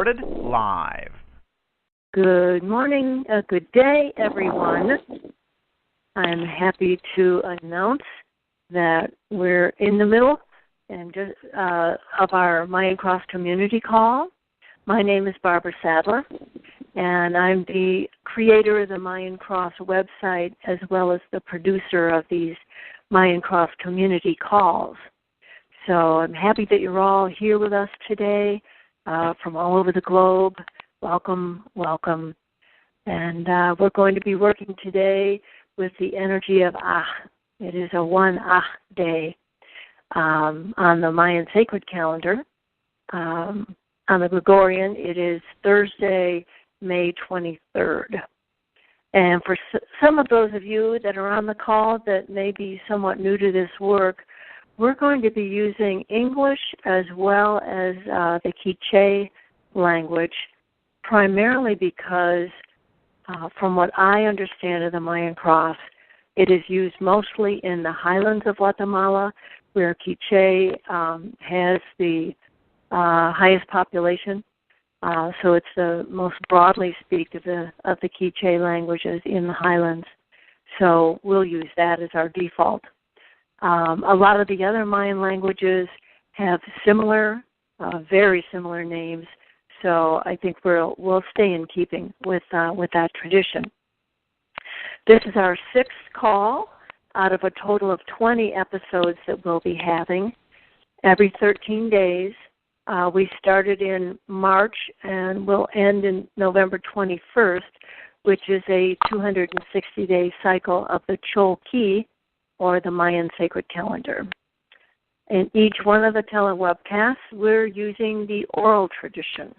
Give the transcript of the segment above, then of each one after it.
recorded live. Good morning, good day, everyone. I'm happy to announce that we're in the middle of our Mayan Cross community call. My name is Barbara Sadler, and I'm the creator of the Mayan Cross website as well as the producer of these Mayan Cross community calls. So I'm happy that you're all here with us today from all over the globe. Welcome, welcome. And we're going to be working today with the energy of It is a one day on the Mayan sacred calendar. On the Gregorian, it is Thursday, May 23rd. And for some of those of you that are on the call that may be somewhat new to this work, we're going to be using English as well as the Quiche language, primarily because, from what I understand of the Mayan Cross, it is used mostly in the highlands of Guatemala, where Quiche has the highest population. So it's the most broadly speak of the Quiche languages in the highlands. So we'll use that as our default. A lot of the other Mayan languages have similar, very similar names. So I think we'll stay in keeping with that tradition. This is our sixth call out of a total of 20 episodes that we'll be having every 13 days. We started in March and will end in November 21st, which is a 260-day cycle of the Cholki, or the Mayan sacred calendar. In each one of the telewebcasts, we're using the oral tradition,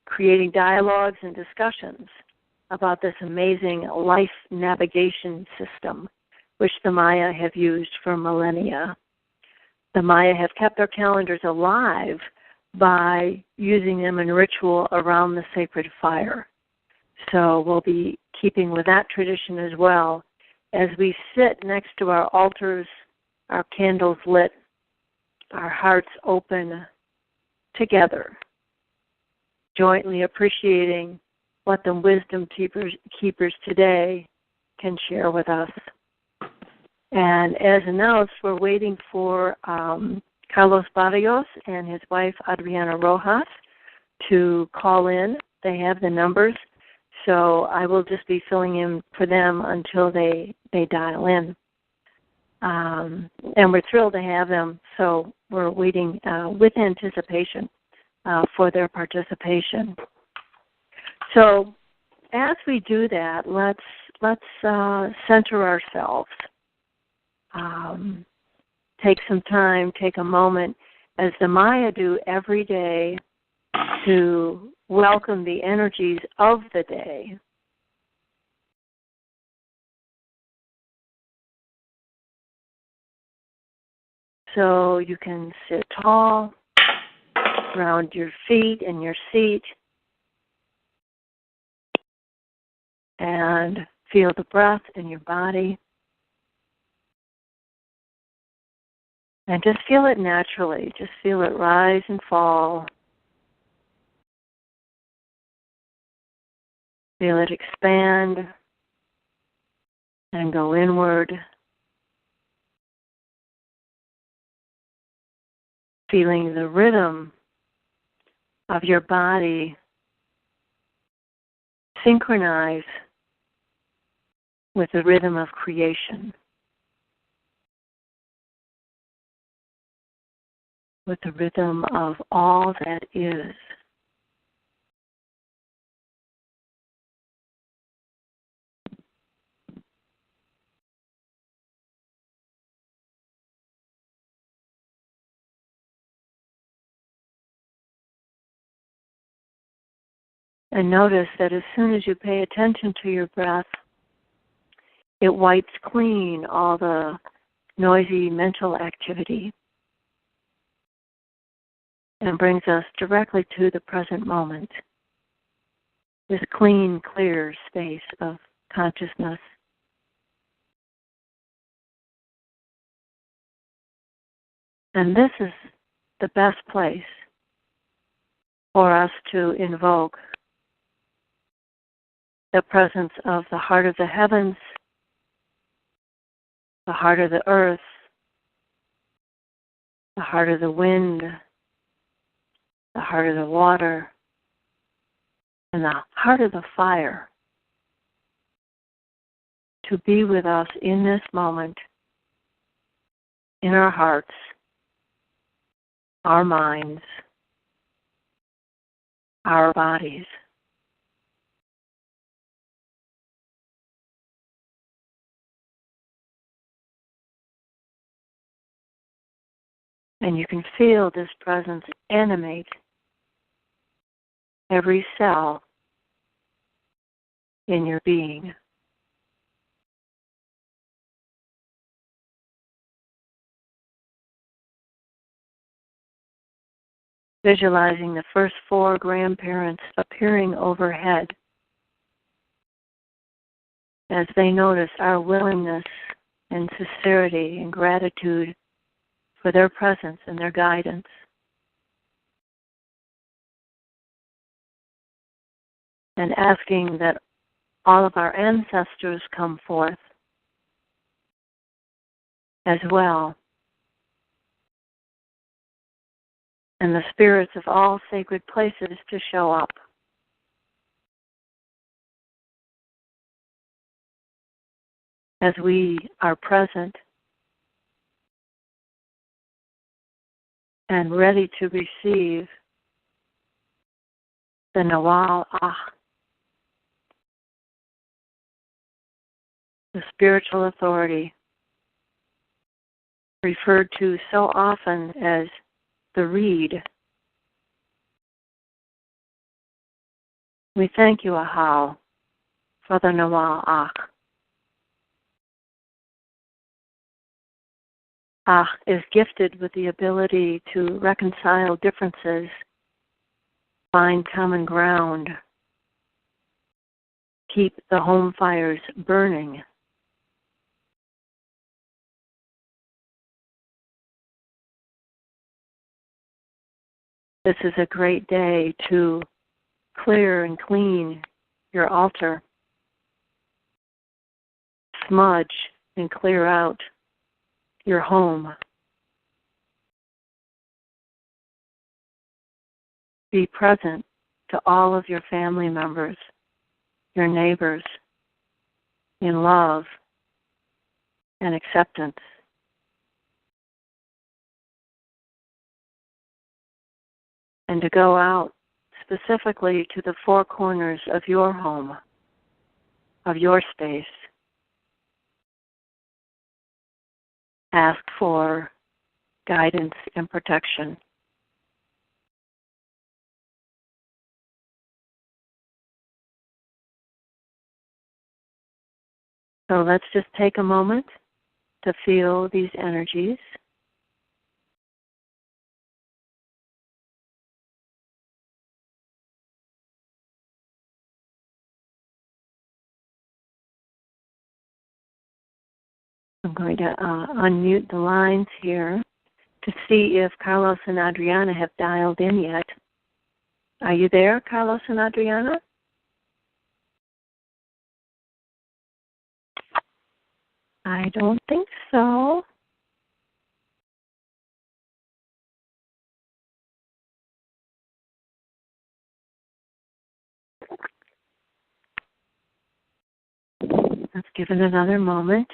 creating dialogues and discussions about this amazing life navigation system, which the Maya have used for millennia. The Maya have kept their calendars alive by using them in ritual around the sacred fire. So we'll be keeping with that tradition as well as we sit next to our altars, our candles lit, our hearts open together, jointly appreciating what the wisdom keepers today can share with us. And as announced, we're waiting for Carlos Barrios and his wife, Adriana Rojas, to call in. They have the numbers, so I will just be filling in for them until they dial in. And we're thrilled to have them, so we're waiting with anticipation for their participation. So as we do that, let's center ourselves. Take some time, take a moment, as the Maya do every day, to welcome the energies of the day. So you can sit tall, ground your feet in your seat, and feel the breath in your body. And just feel it naturally. Just feel it rise and fall. Feel it expand and go inward. Feeling the rhythm of your body synchronize with the rhythm of creation, with the rhythm of all that is. And notice that as soon as you pay attention to your breath, it wipes clean all the noisy mental activity and brings us directly to the present moment, this clean, clear space of consciousness. And this is the best place for us to invoke the presence of the heart of the heavens, the heart of the earth, the heart of the wind, the heart of the water, and the heart of the fire, to be with us in this moment, in our hearts, our minds, our bodies. And you can feel this presence animate every cell in your being. Visualizing the first 4 grandparents appearing overhead as they notice our willingness and sincerity and gratitude for their presence and their guidance. And asking that all of our ancestors come forth as well. And the spirits of all sacred places to show up. As we are present and ready to receive the Nawal, the spiritual authority, referred to so often as the reed. We thank you, Ahau, for the Nawal Ach. Ach is gifted with the ability to reconcile differences, find common ground, keep the home fires burning. This is a great day to clear and clean your altar, smudge and clear out your home. Be present to all of your family members, your neighbors, in love and acceptance. And to go out specifically to the 4 corners of your home, of your space. Ask for guidance and protection. So let's just take a moment to feel these energies. I'm going to unmute the lines here to see if Carlos and Adriana have dialed in yet. Are you there, Carlos and Adriana? I don't think so. Let's give it another moment.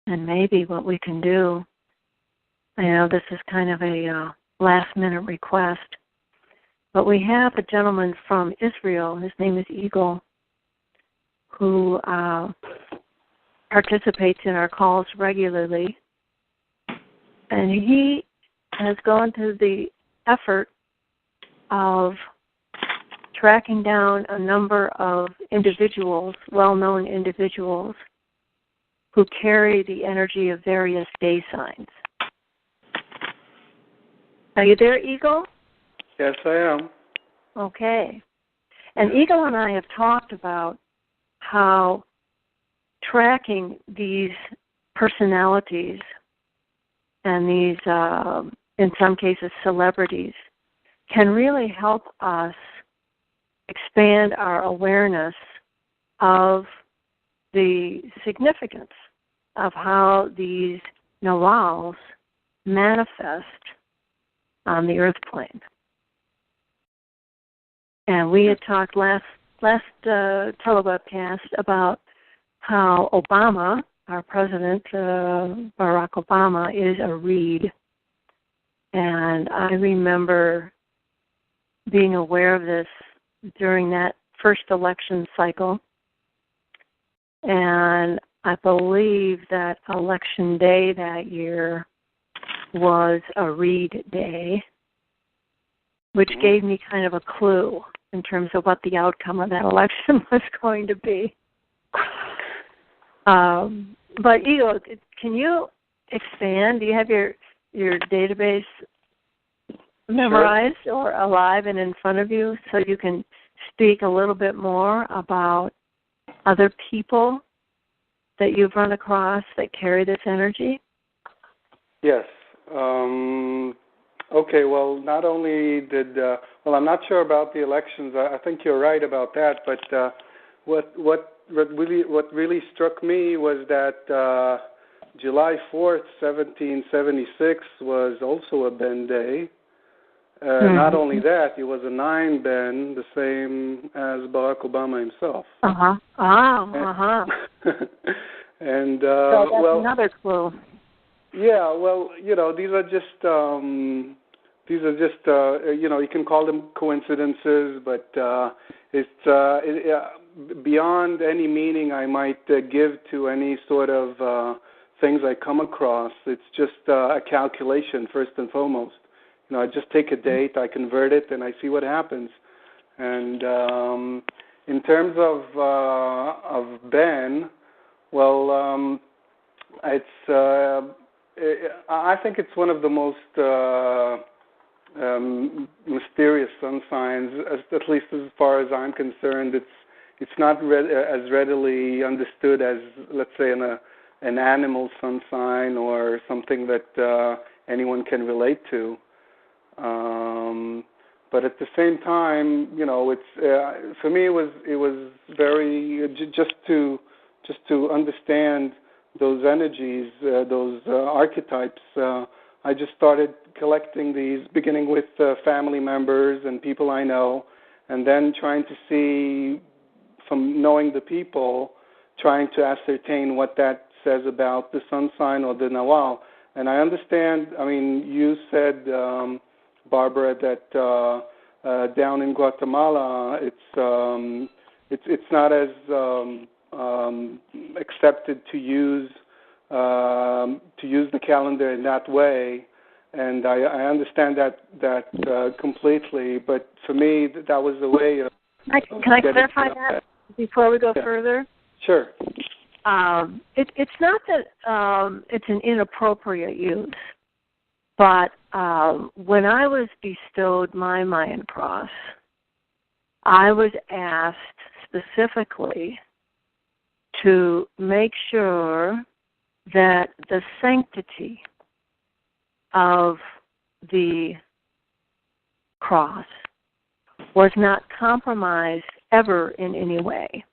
And maybe what we can do, I know this is kind of a last-minute request, but we have a gentleman from Israel, his name is Eagle, who participates in our calls regularly. And he has gone through the effort of tracking down a number of individuals, well-known individuals, who carry the energy of various day signs. Are you there, Eagle? Yes, I am. Okay. And Eagle and I have talked about how tracking these personalities and these, in some cases, celebrities, can really help us expand our awareness of the significance of how these Nawals manifest on the earth plane. And we had talked last telewebcast about how Obama, our president, Barack Obama, is a reed. And I remember being aware of this during that first election cycle. And I believe that election day that year was a reed day, which gave me kind of a clue in terms of what the outcome of that election was going to be. But Eagle, can you expand? Do you have your database memorized or alive and in front of you so you can speak a little bit more about other people that you've run across that carry this energy? Yes. Okay, well, not only did, I'm not sure about the elections. I think you're right about that, but what really struck me was that July 4th, 1776 was also a Ben Day. Not only that, it was a 9 Ben, the same as Barack Obama himself. And so that's another clue. Yeah, well, these are just you can call them coincidences, but it's beyond any meaning I might give to any sort of things I come across. It's just a calculation, first and foremost. I just take a date, I convert it, and I see what happens. And in terms of Ben, well, it's I think it's one of the most mysterious sun signs, at least as far as I'm concerned. It's not as readily understood as, let's say, an animal sun sign or something that anyone can relate to. But at the same time, it's for me it was very just to understand those energies, those archetypes. I just started collecting these, beginning with family members and people I know, and then trying to see, from knowing the people, trying to ascertain what that says about the sun sign or the Nawal. And I understand, you said, Barbara, that down in Guatemala, it's not as accepted to use the calendar in that way, and I understand that completely. But for me, that was a way of. Can I clarify that before we go further? Sure. It's not that it's an inappropriate use, but when I was bestowed my Mayan Cross, I was asked specifically to make sure that the sanctity of the cross was not compromised ever in any way.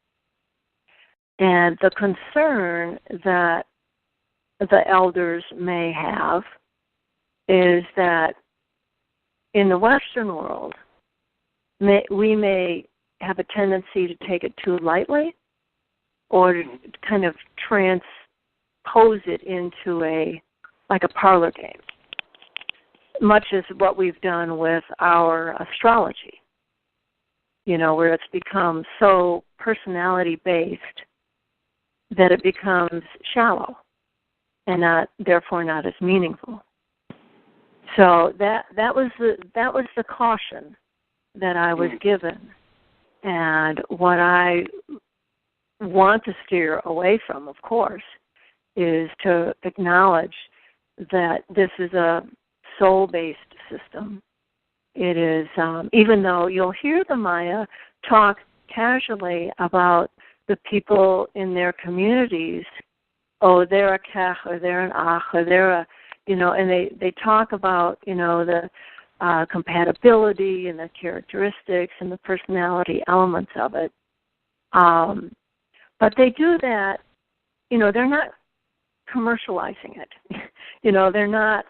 And the concern that the elders may have is that in the Western world, we may have a tendency to take it too lightly or to kind of transpose it into a parlor game, much as what we've done with our astrology, where it's become so personality-based that it becomes shallow and therefore not as meaningful. So that was the caution that I was given, and what I want to steer away from, of course, is to acknowledge that this is a soul-based system, it is, even though you'll hear the Maya talk casually about the people in their communities, oh, they're a kech, or they're an ach, or they're a, and they talk about, the compatibility and the characteristics and the personality elements of it. But they do that, they're not commercializing it. They're not,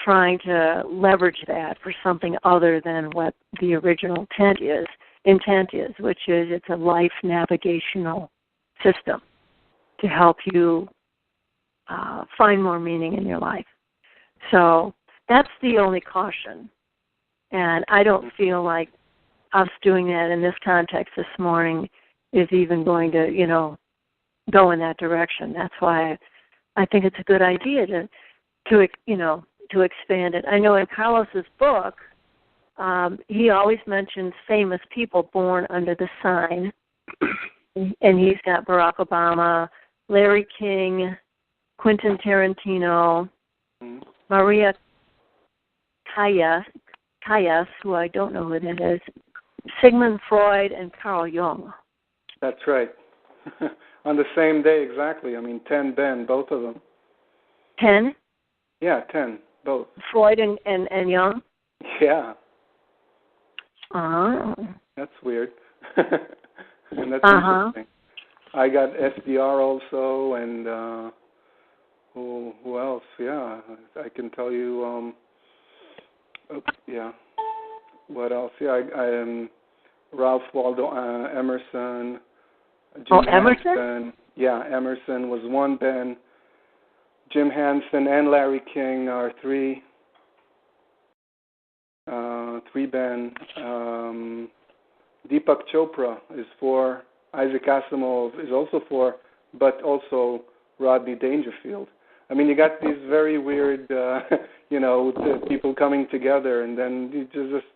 trying to leverage that for something other than what the original intent is, which is it's a life navigational system to help you find more meaning in your life. So that's the only caution. And I don't feel like us doing that in this context this morning is even going to, go in that direction. That's why I think it's a good idea to expand it. I know in Carlos's book, he always mentions famous people born under the sign, and he's got Barack Obama, Larry King, Quentin Tarantino, Maria Callas, who I don't know who that is, Sigmund Freud, and Carl Jung. That's right. On the same day, exactly. 10 Ben, both of them. 10? Yeah, 10, both. Freud and Jung? Yeah. Oh. That's weird. And that's interesting. I got SDR also, and who else? Yeah, I can tell you. What else? Yeah, I Ralph Waldo Emerson. Jim Emerson? Hansen. Yeah, Emerson was one Ben. Jim Hansen and Larry King are three. Three Ben. Deepak Chopra is 4. Isaac Asimov is also 4, but also Rodney Dangerfield. You got these very weird, people coming together, and then it just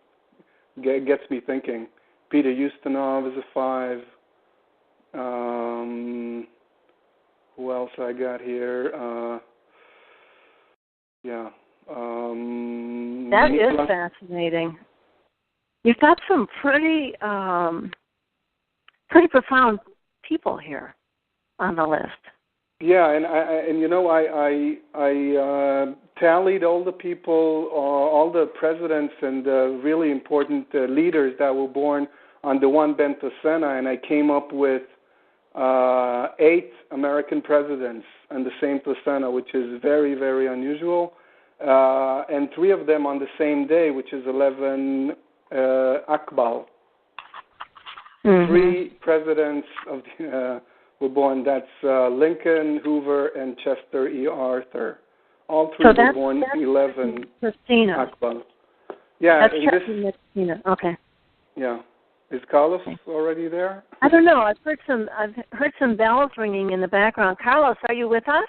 gets me thinking. Peter Ustinov is a 5. Who else I got here? That is fascinating. You've got some pretty profound people here on the list. Yeah, and I tallied all the people, all the presidents and really important leaders that were born on the one Ben Trecena, and I came up with 8 American presidents on the same Trecena, which is very, very unusual, and 3 of them on the same day, which is 11 Akbal. 3 presidents of were born. That's Lincoln, Hoover, and Chester E. Arthur. All 3 were born 11 Akbal. Yeah, that's Trecena. Okay. Yeah. Is Carlos already there? I don't know. I've heard some bells ringing in the background. Carlos, are you with us?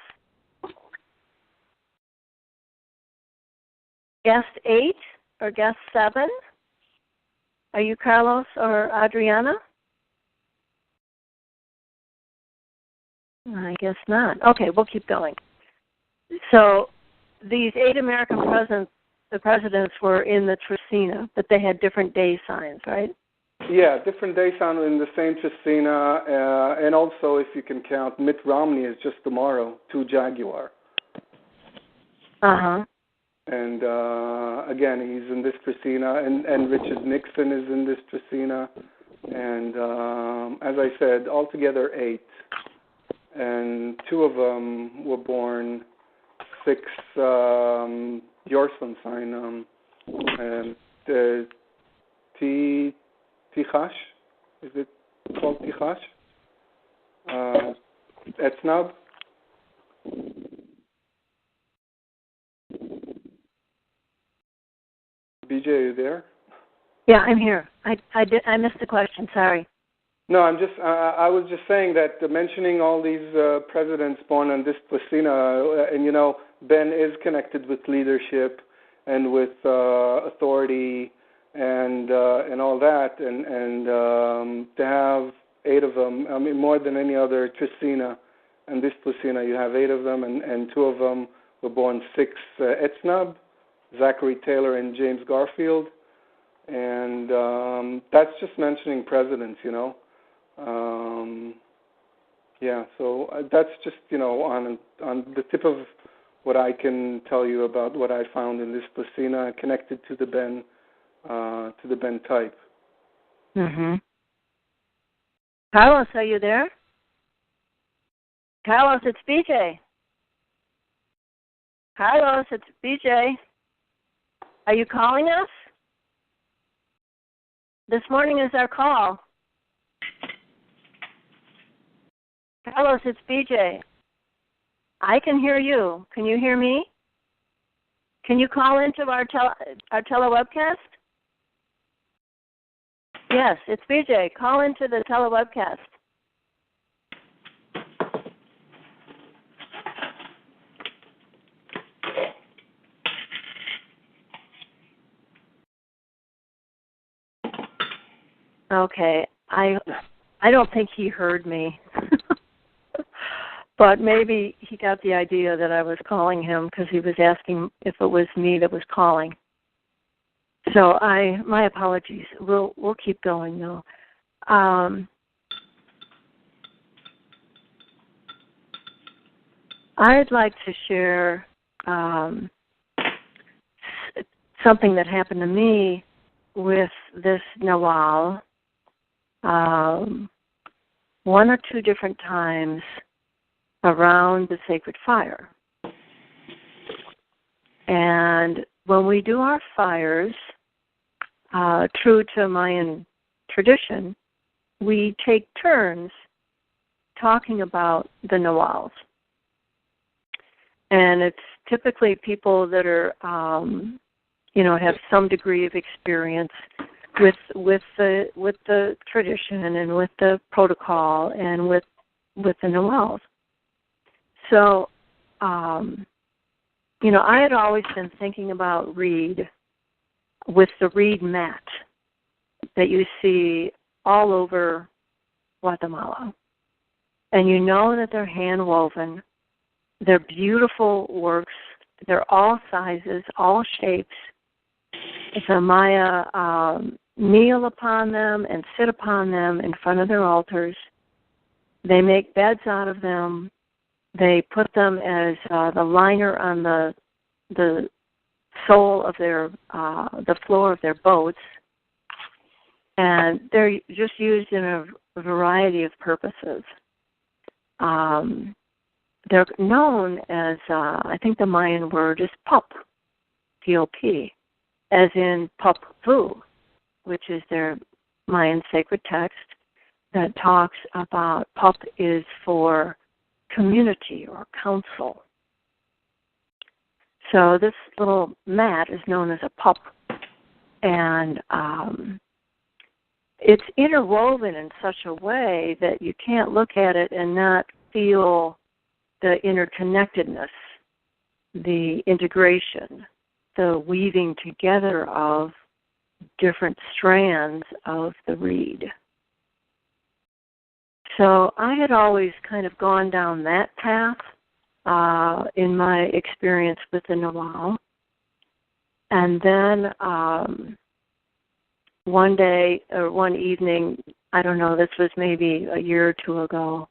Guest 8 or guest 7? Are you Carlos or Adriana? I guess not. Okay, we'll keep going. So these 8 American presidents were in the Trecena, but they had different day signs, right? Yeah, different day sign in the same Trecena, and also, if you can count, Mitt Romney is just tomorrow, 2 Jaguar. Uh-huh. And again, he's in this Trecena, and Richard Nixon is in this Trecena, and as I said, altogether 8, and 2 of them were born 6 your sun sign, and Tichash, is it called Tichash? Etznab. BJ, are you there? Yeah, I'm here. I missed the question. Sorry. No, I was just saying that mentioning all these presidents born on this Trecena, and Ben is connected with leadership and with authority and all that, and to have 8 of them, more than any other Trecena, and this Trecena you have 8 of them, and 2 of them were born 6 Etznab, Zachary Taylor and James Garfield. And that's just mentioning presidents, Yeah, so that's just, on the tip of what I can tell you about what I found in this Trecena connected to the Ben type. Mm-hmm. Carlos, are you there? Carlos, it's BJ. Carlos, it's BJ. Are you calling us? This morning is our call. Carlos, it's BJ. I can hear you. Can you hear me? Can you call into our telewebcast? Yes, it's BJ. Call into the telewebcast. Okay, I don't think he heard me, but maybe he got the idea that I was calling him because he was asking if it was me that was calling. So my apologies. We'll keep going though. I'd like to share something that happened to me with this Nawal. One or two different times around the sacred fire. And when we do our fires, true to Mayan tradition, we take turns talking about the Nawals. And it's typically people that are, have some degree of experience with the tradition and with the protocol and with the Nawals. So, I had always been thinking about reed with the reed mat that you see all over Guatemala. And you know that they're hand woven. They're beautiful works. They're all sizes, all shapes. The Maya kneel upon them and sit upon them in front of their altars. They make beds out of them. They put them as the liner on the sole of their the floor of their boats, and they're just used in a variety of purposes. They're known as I think the Mayan word is pup, P-O-P, as in pup vu, which is their Mayan sacred text that talks about pup is for community or council. So this little mat is known as a pup, and it's interwoven in such a way that you can't look at it and not feel the interconnectedness, the integration, the weaving together of different strands of the reed. So I had always kind of gone down that path in my experience with the Nawal. And then one day or one evening, I don't know, this was maybe a year or two ago,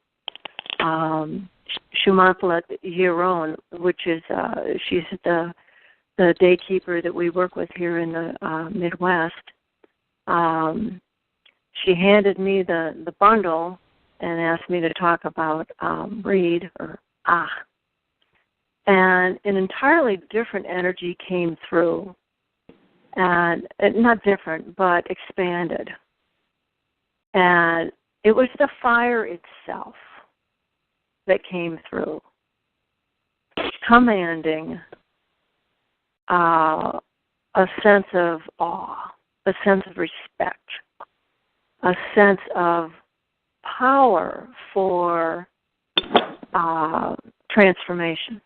Shumanthalat Yeron, which is, she's the daykeeper that we work with here in the Midwest, she handed me the bundle and asked me to talk about reed or and an entirely different energy came through, and not different, but expanded. And it was the fire itself that came through, commanding a sense of awe, a sense of respect, a sense of power for transformation.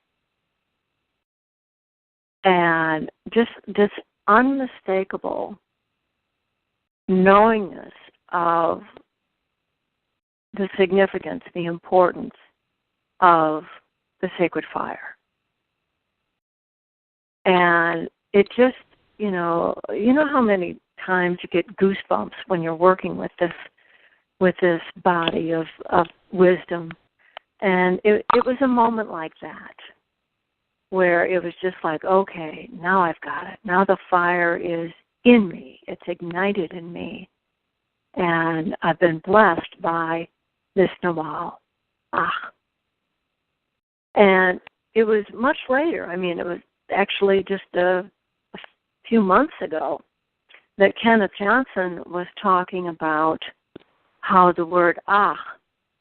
And just this unmistakable knowingness of the significance, the importance of the sacred fire. And it just, you know how many times you get goosebumps when you're working with this body of wisdom. And it was a moment like that, where it was just like, okay, now I've got it. Now the fire is in me. It's ignited in me. And I've been blessed by this Nawal. And it was much later. I mean, it was actually just a few months ago that Kenneth Johnson was talking about how the word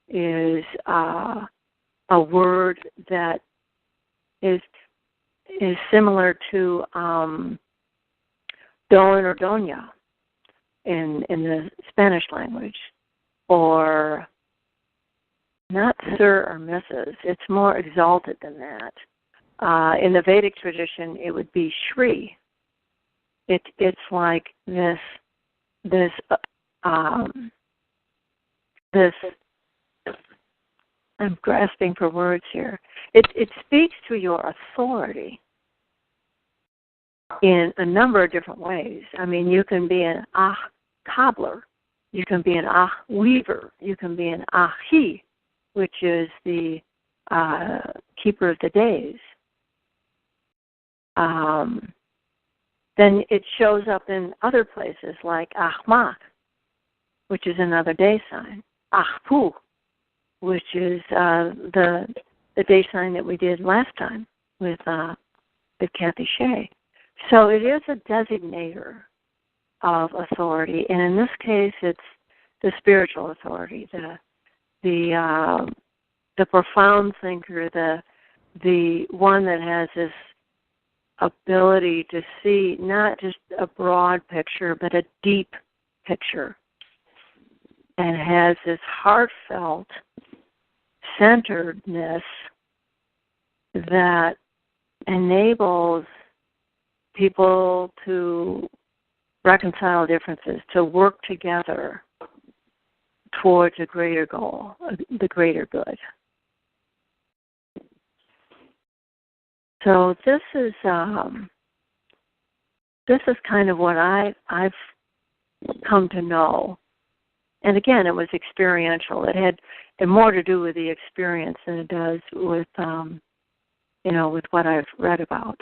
is a word that is similar to don or doña in the Spanish language, or not sir or Mrs. It's more exalted than that. In the Vedic tradition, it would be Shri. It's like this. I'm grasping for words here. It speaks to your authority in a number of different ways. I mean, you can be an cobbler, you can be an weaver, you can be an he, which is the keeper of the days. Then it shows up in other places like Ahmak, which is another day sign. Ahpu, which is the day sign that we did last time with Kathy Shea. So it is a designator of authority, and in this case, it's the spiritual authority, the profound thinker, the one that has this ability to see not just a broad picture, but a deep picture, and has this heartfelt centeredness that enables people to reconcile differences, to work together towards a greater goal, the greater good. So this is kind of what I've come to know. And again, it was experiential. It had more to do with the experience than it does with with what I've read about.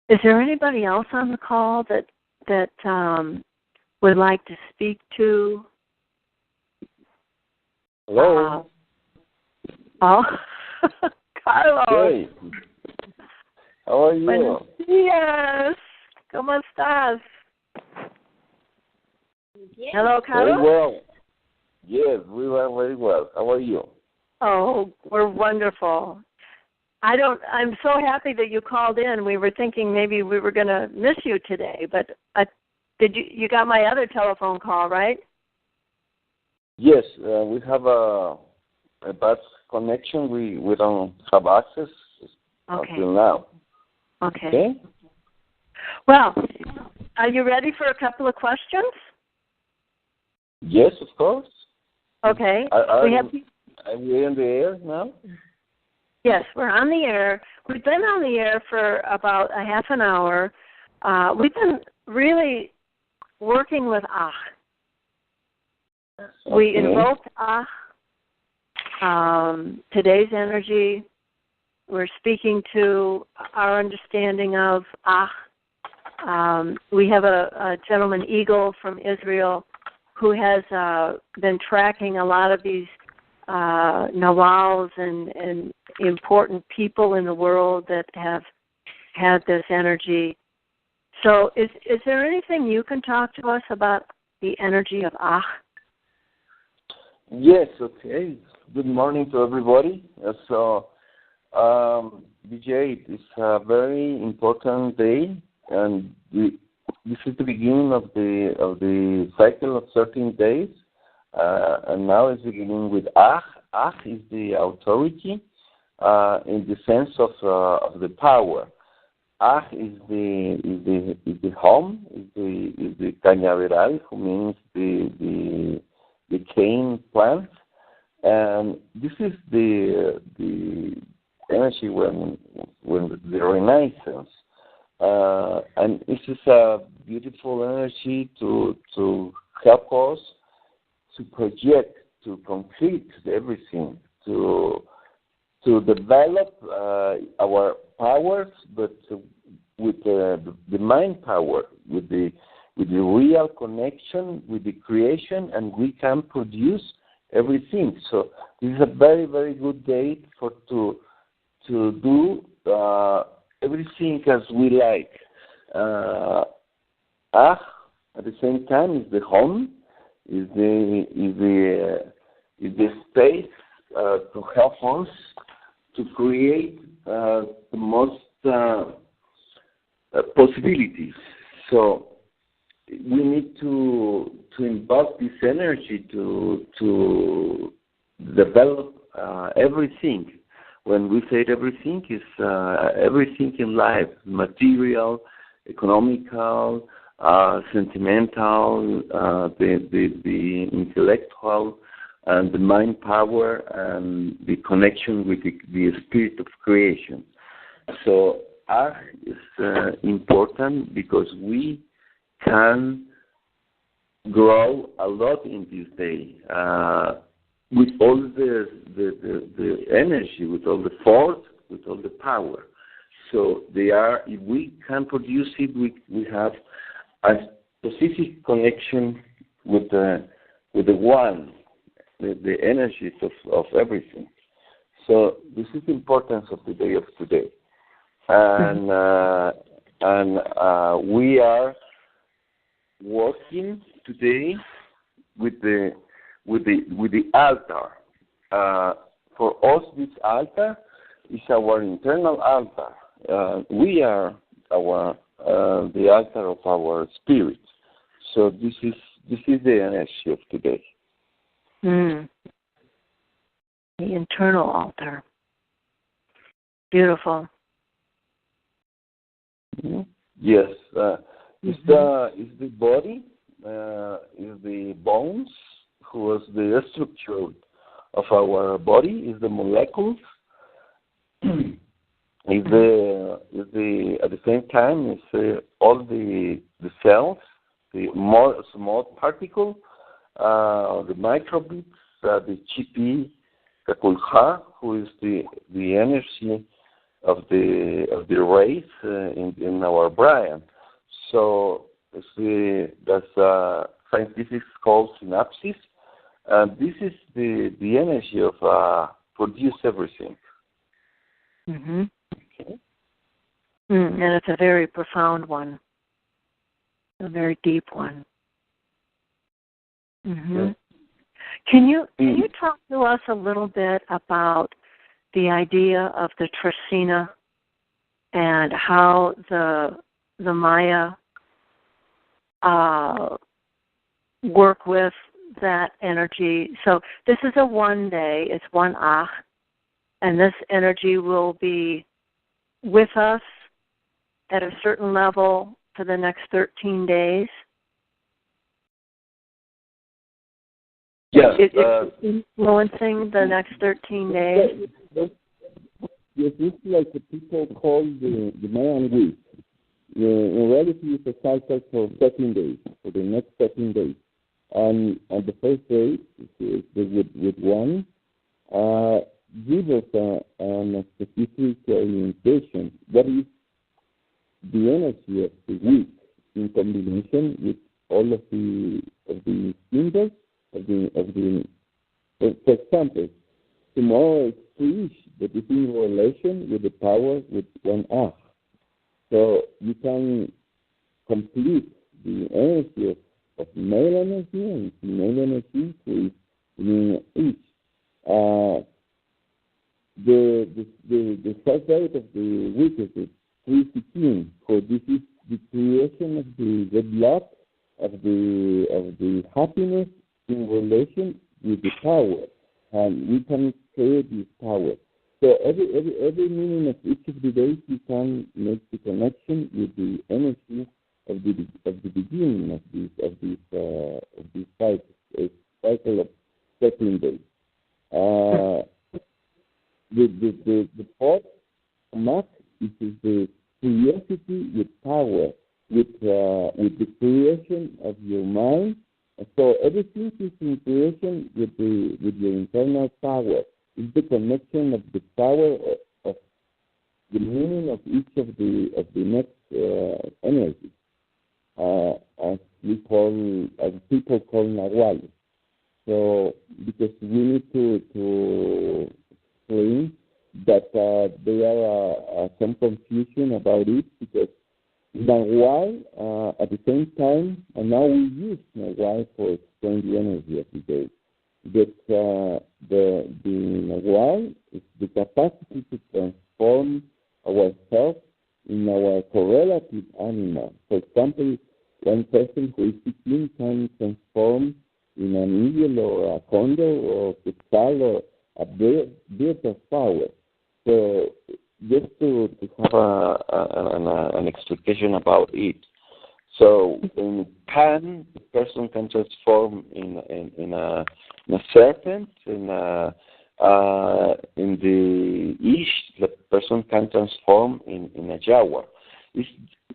Is there anybody else on the call that would like to speak to? Hello. Carlos. Hey. How are you? Yes. ¿Cómo estás? Hello, Carlos. Very well. Yes, we are very well. How are you? Oh, we're wonderful. I'm so happy that you called in. We were thinking maybe we were going to miss you today, but you got my other telephone call, right? Yes, we have a bad connection. We don't have access until now. Okay. Well, are you ready for a couple of questions? Yes, of course. Okay. Are we in the air now? Yes, we're on the air. We've been on the air for about a half an hour. We've been really working with Okay. We invoked today's energy. We're speaking to our understanding of we have a gentleman, Eagle, from Israel, who has been tracking a lot of these Nawals and important people in the world that have had this energy. So is there anything you can talk to us about the energy of Yes, okay. Good morning to everybody. So, DJ, it's a very important day, and this is the beginning of the cycle of 13 days. And now it's beginning with is the authority in the sense of the power. Is the home, is the cañaveral, who means the cane plant, and this is the energy when the Renaissance. And this is a beautiful energy to help us to project, to complete everything, to develop our powers, but with the mind power, with the real connection with the creation, and we can produce everything. So this is a very, very good day to do everything as we like. At the same time, is the home, is the space to help us to create the most possibilities. So we need to involve this energy to develop everything. When we say everything, is everything in life: material, economical, sentimental, the intellectual, and the mind power, and the connection with the spirit of creation. So art is important because we can grow a lot in this day with all the energy, with all the force, with all the power. So they are. If we can produce it, we have a specific connection with the one, the energies of everything. So this is the importance of the day of today, and we are working today with the altar. For us, this altar is our internal altar. We are the altar of our spirit. So this is the energy of today. The internal altar. Beautiful. Mm-hmm. Yes. Is the body, is the bones, who is the structure of our body, is the molecules, is the at the same time is all the cells, the more small particle, the microbes, the GP, the pulsar, who is the energy of the rays in our brain. So that's scientific called synapses, and this is the energy of produce everything. Mm-hmm. Okay. And it's a very profound one, a very deep one. Mm-hmm. Yeah. Can you talk to us a little bit about the idea of the Trecena and how the Maya work with that energy? So this is a one day, it's one ach, and this energy will be with us at a certain level for the next 13 days. Yes. It's influencing the next 13 days. Yes, it's like the people call the Mayan week. In reality, it's a cycle for 13 days, for the next 13 days. And on the first day, with one, give us a specific orientation. What is the energy of the week in combination with all of the symbols for example, tomorrow is fish, but it's in relation with the power with one ach. So you can complete the energy of male energy and female energy in each. The first date of the week is 3/16. So this is the creation of the blood of the happiness in relation with the power, and we can create this power. So every meaning of each of the days, you can make the connection with the energy of the beginning of this cycle of 13 days. The fourth mark is the curiosity with creation of your mind. So everything is in creation with your internal power. It's the connection of the power of the meaning of each of the next energies, as people call Nawal. So because we need to explain that there are some confusion about it, because Nawal, at the same time, and now we use Nawal for explaining the energy of the day. That the Nawal is the capacity to transform ourselves in our correlative animal. For example, one person who is 16 can transform in an eagle or a condor or a quetzal or a bird of power. So just to have an explication about it. So in Can, the person can transform in a serpent. In the Ish, the person can transform in a jaguar.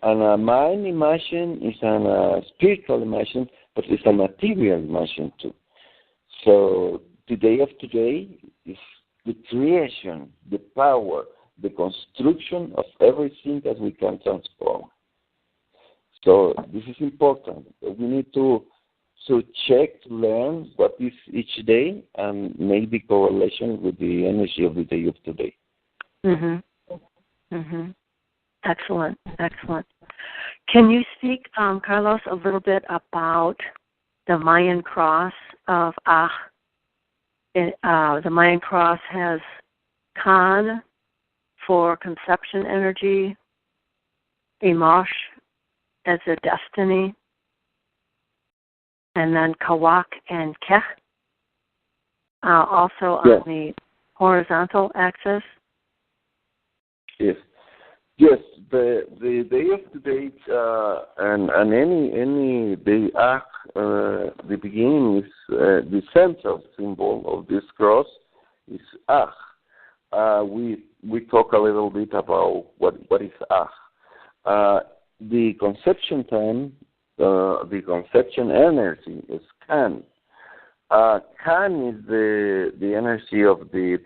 And a mind imagine is a spiritual imagine, but it's a material imagine too. So today of today is the creation, the power, the construction of everything that we can transform. So this is important. We need to check, to learn what is each day and make the correlation with the energy of the day of today. Excellent. Can you speak, Carlos, a little bit about the Mayan Cross of Ah? The Mayan Cross has Kan for conception energy, Imosh as a destiny, and then Kawak and Kech, also on the horizontal axis. Yes. The day of today and any day the beginning is the central symbol of this cross is we talk a little bit about what is the conception time, the conception energy is Kan. Kan is the energy of the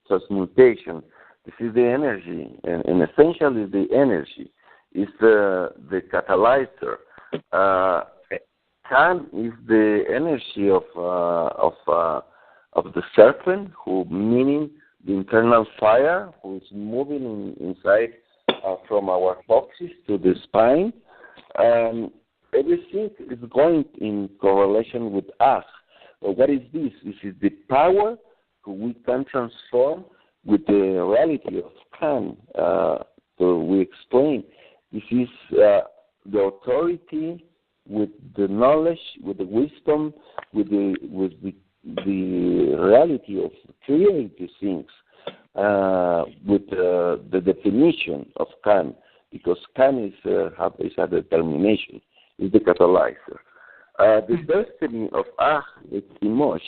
transmutation. This is the energy, and essentially the energy is the catalyzer. Kan is the energy of the serpent, who meaning the internal fire, who is moving inside from our boxes to the spine. Everything is going in correlation with us. So what is this? This is the power we can transform with the reality of Kan. So we explain this is the authority with the knowledge, with the wisdom, with the reality of creating things, with the definition of Kan, because Kan is a determination, is the catalyzer. The destiny of is Imosh.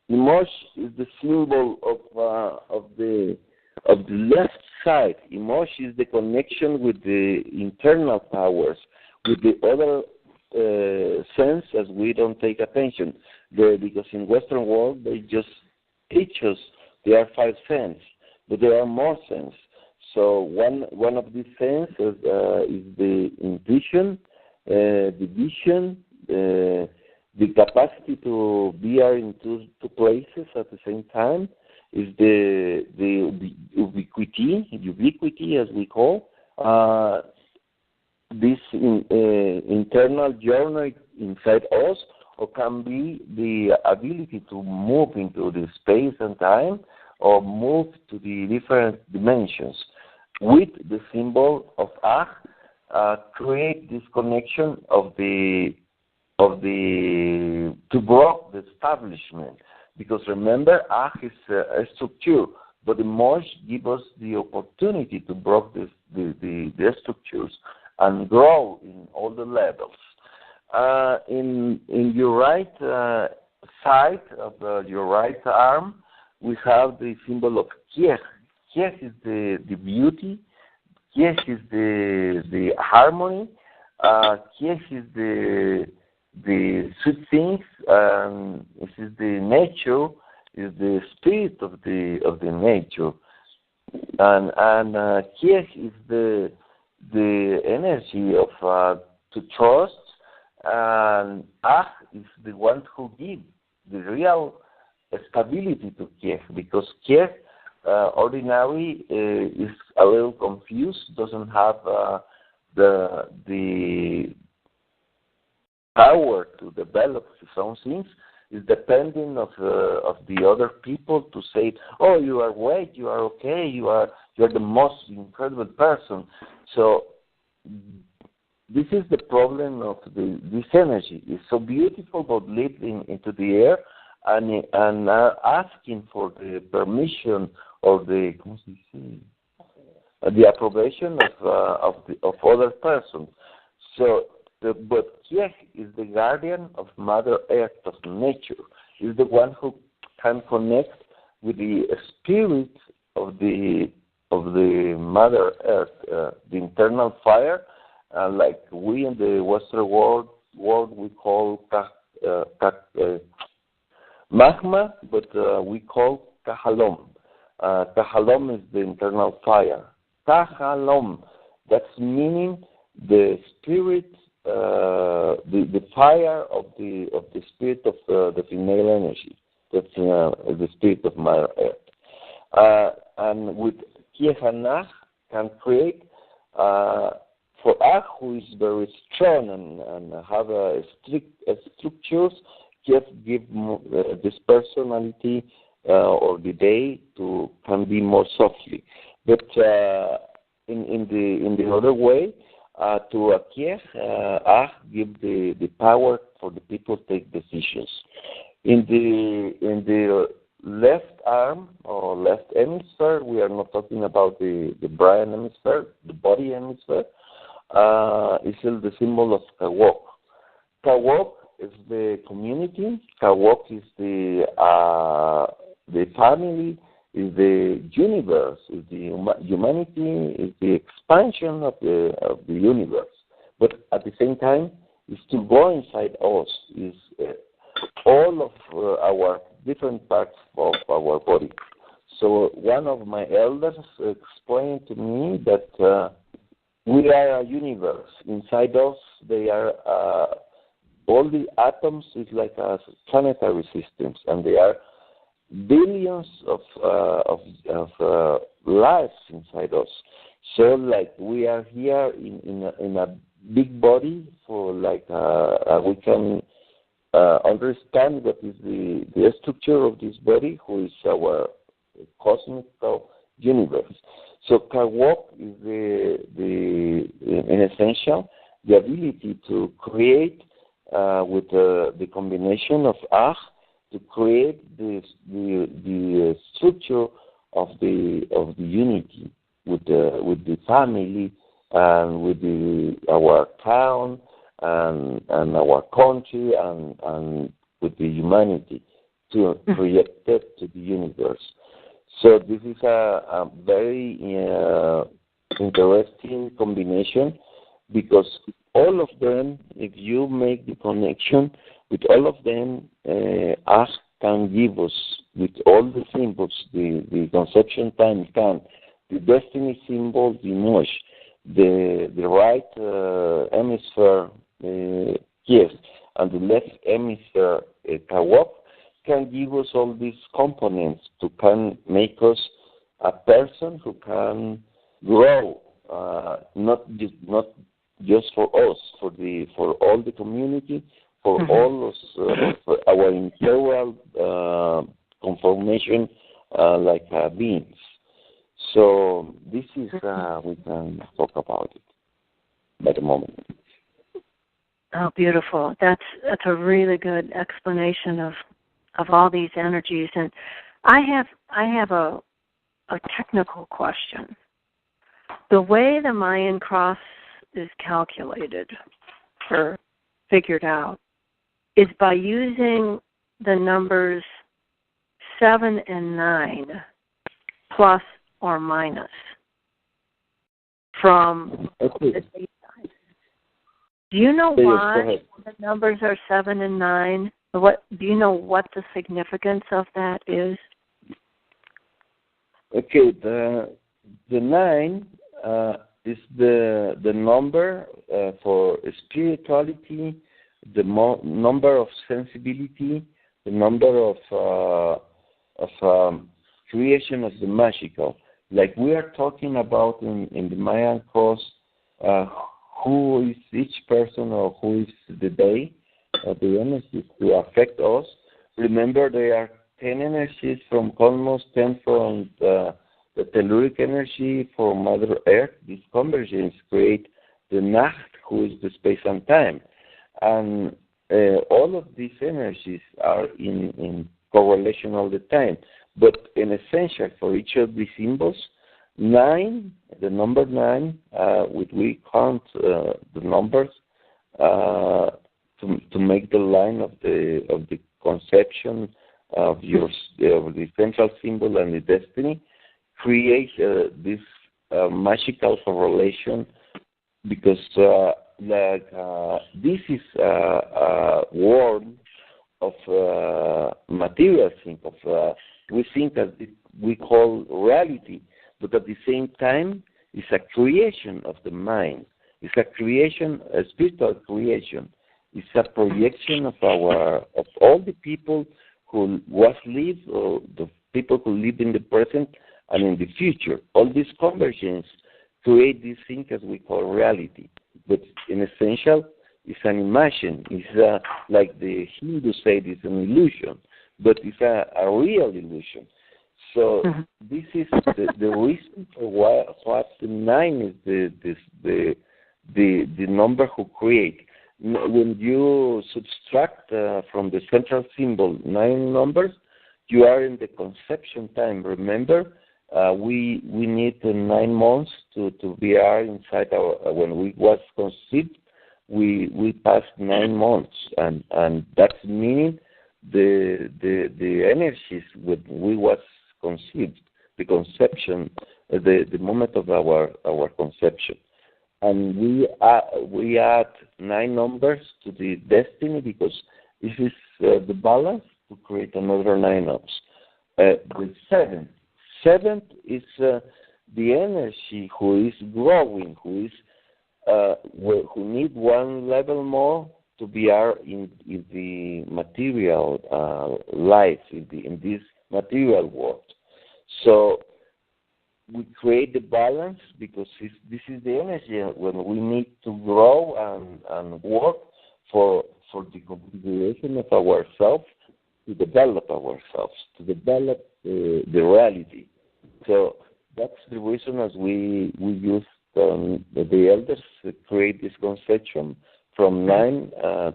Imosh is the symbol of the left side. Imosh is the connection with the internal powers, with the other sense as we don't take attention. Because in Western world they just teach us there are 5 senses, but there are more senses. So one of these senses is the intuition, the vision, the capacity to be in two places at the same time, is the ubiquity as we call this internal journey inside us, or can be the ability to move into the space and time, or move to the different dimensions. With the symbol of create this connection to block the establishment, because remember, is a structure, but the Mosh gives us the opportunity to block the structures and grow in all the levels. In your right side of your right arm, we have the symbol of Kiech. Kiech is the beauty. Kiech is the harmony. Kiech is the sweet things, and this is the nature, is the spirit of the nature, and Kiech is the energy of to trust, and Ach is the one who gives the real stability to Kiech, because Kiech ordinarily is a little confused, doesn't have the power to develop his own things, is depending of the other people to say, oh, you are great, you are okay, you're the most incredible person. So this is the problem of this energy. It's so beautiful, but living into the air and asking for the permission or the approbation of other persons. So, but Kiech is the guardian of Mother Earth, of nature. Is the one who can connect with the spirit of the Mother Earth, the internal fire, like we in the Western world we call magma, but we call Kahalom. Kahalom is the internal fire. Kahalom, that's meaning the spirit, the fire of the spirit of the female energy. That's the spirit of Mother Earth. And with Kiech and Ach can create for Ach, who is very strong and have strict structures, Kiech give this personality or the day to can be more softly. But in the other way, to a Kiech, Ach give the power for the people to take decisions. In the left arm or left hemisphere, we are not talking about the brain hemisphere, the body hemisphere. Is the symbol of Kawok. Kawok is the community. Kawok is the family. Is the universe. Is the humanity. Is the expansion of the universe. But at the same time, is to go inside us. Is all of our different parts of our body. So one of my elders explained to me that we are a universe. Inside us, they are all the atoms is like a planetary systems, and they are billions of lives inside us. So, like we are here in a big body for like we can understand what is the structure of this body, who is our cosmic universe. So Kawok is in essential the ability to create with the combination of Ach to create the structure of the unity with the family and with our town and our country and with the humanity to project it to the universe. So this is a very interesting combination, because all of them, if you make the connection with all of them, Ach can give us with all the symbols, the conception time can, the destiny symbol, the Mosh, the right hemisphere, yes, and the left hemisphere, Kawok, can give us all these components to can make us a person who can grow, not just for us, for all the community, for all us, for our integral conformation like beings. So this is we can talk about it at the moment. Oh, beautiful! That's a really good explanation of all these energies. And I have a technical question. The way the Mayan Cross is calculated or figured out is by using the numbers 7 and 9 plus or minus from the date side. Do you know Yes, why the numbers are 7 and 9? What do you know what the significance of that is? Okay, the 9 is the number for spirituality, the number of sensibility, the number of creation of the magical. Like we are talking about in the Mayan Cross, who is each person or who is the day, the energies to affect us. Remember, there are 10 energies from cosmos, 10 from the telluric energy from Mother Earth. These convergences create the Nacht, who is the space and time. And all of these energies are in correlation all the time. But in essential for each of these symbols, 9, the number 9, which we count the numbers to make the line of the conception of the central symbol and the destiny, create this magical correlation, because this is a world of material thing, we think that we call reality, but at the same time, it's a creation of the mind. It's a creation, a spiritual creation. It's a projection of all the people who live, or the people who live in the present and in the future. All these convergences create this thing as we call reality. But in essential, it's an imagine. It's like the Hindus say, it's an illusion, but it's a real illusion. So this is the reason for what the 9 is the number who create. When you subtract from the central symbol 9 numbers, you are in the conception time. Remember, we need 9 months to be inside when we was conceived. We passed 9 months, and that's meaning the energies when we was conceived, the conception, the moment of our conception. And we add 9 numbers to the destiny, because this is the balance to create another 9 ups. The 7th is the energy who is growing, who need one level more to be in the material life, in this material world. So we create the balance, because this is the energy when we need to grow and work for the configuration of ourselves, to develop ourselves, to develop the reality. So that's the reason as we use the elders create this conception from 9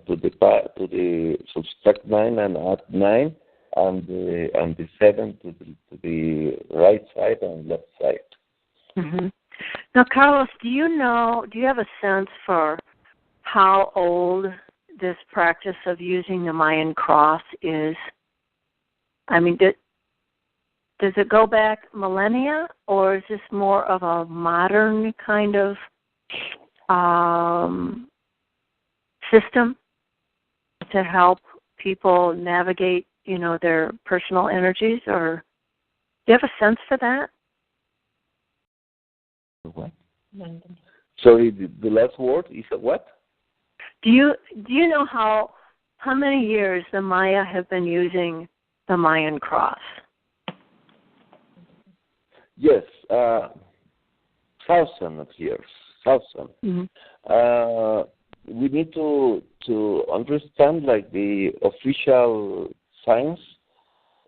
to the subtract 9 and add 9. And the 7 to the right side and left side. Mm-hmm. Now, Carlos, do you have a sense for how old this practice of using the Mayan cross is? I mean, does it go back millennia, or is this more of a modern kind of system to help people navigate, their personal energies? Or do you have a sense for that? What? Sorry, the last word is what? Do you know how many years the Maya have been using the Mayan cross? Yes, 1,000 of years. 1,000. Mm-hmm. We need to understand, like, the official science.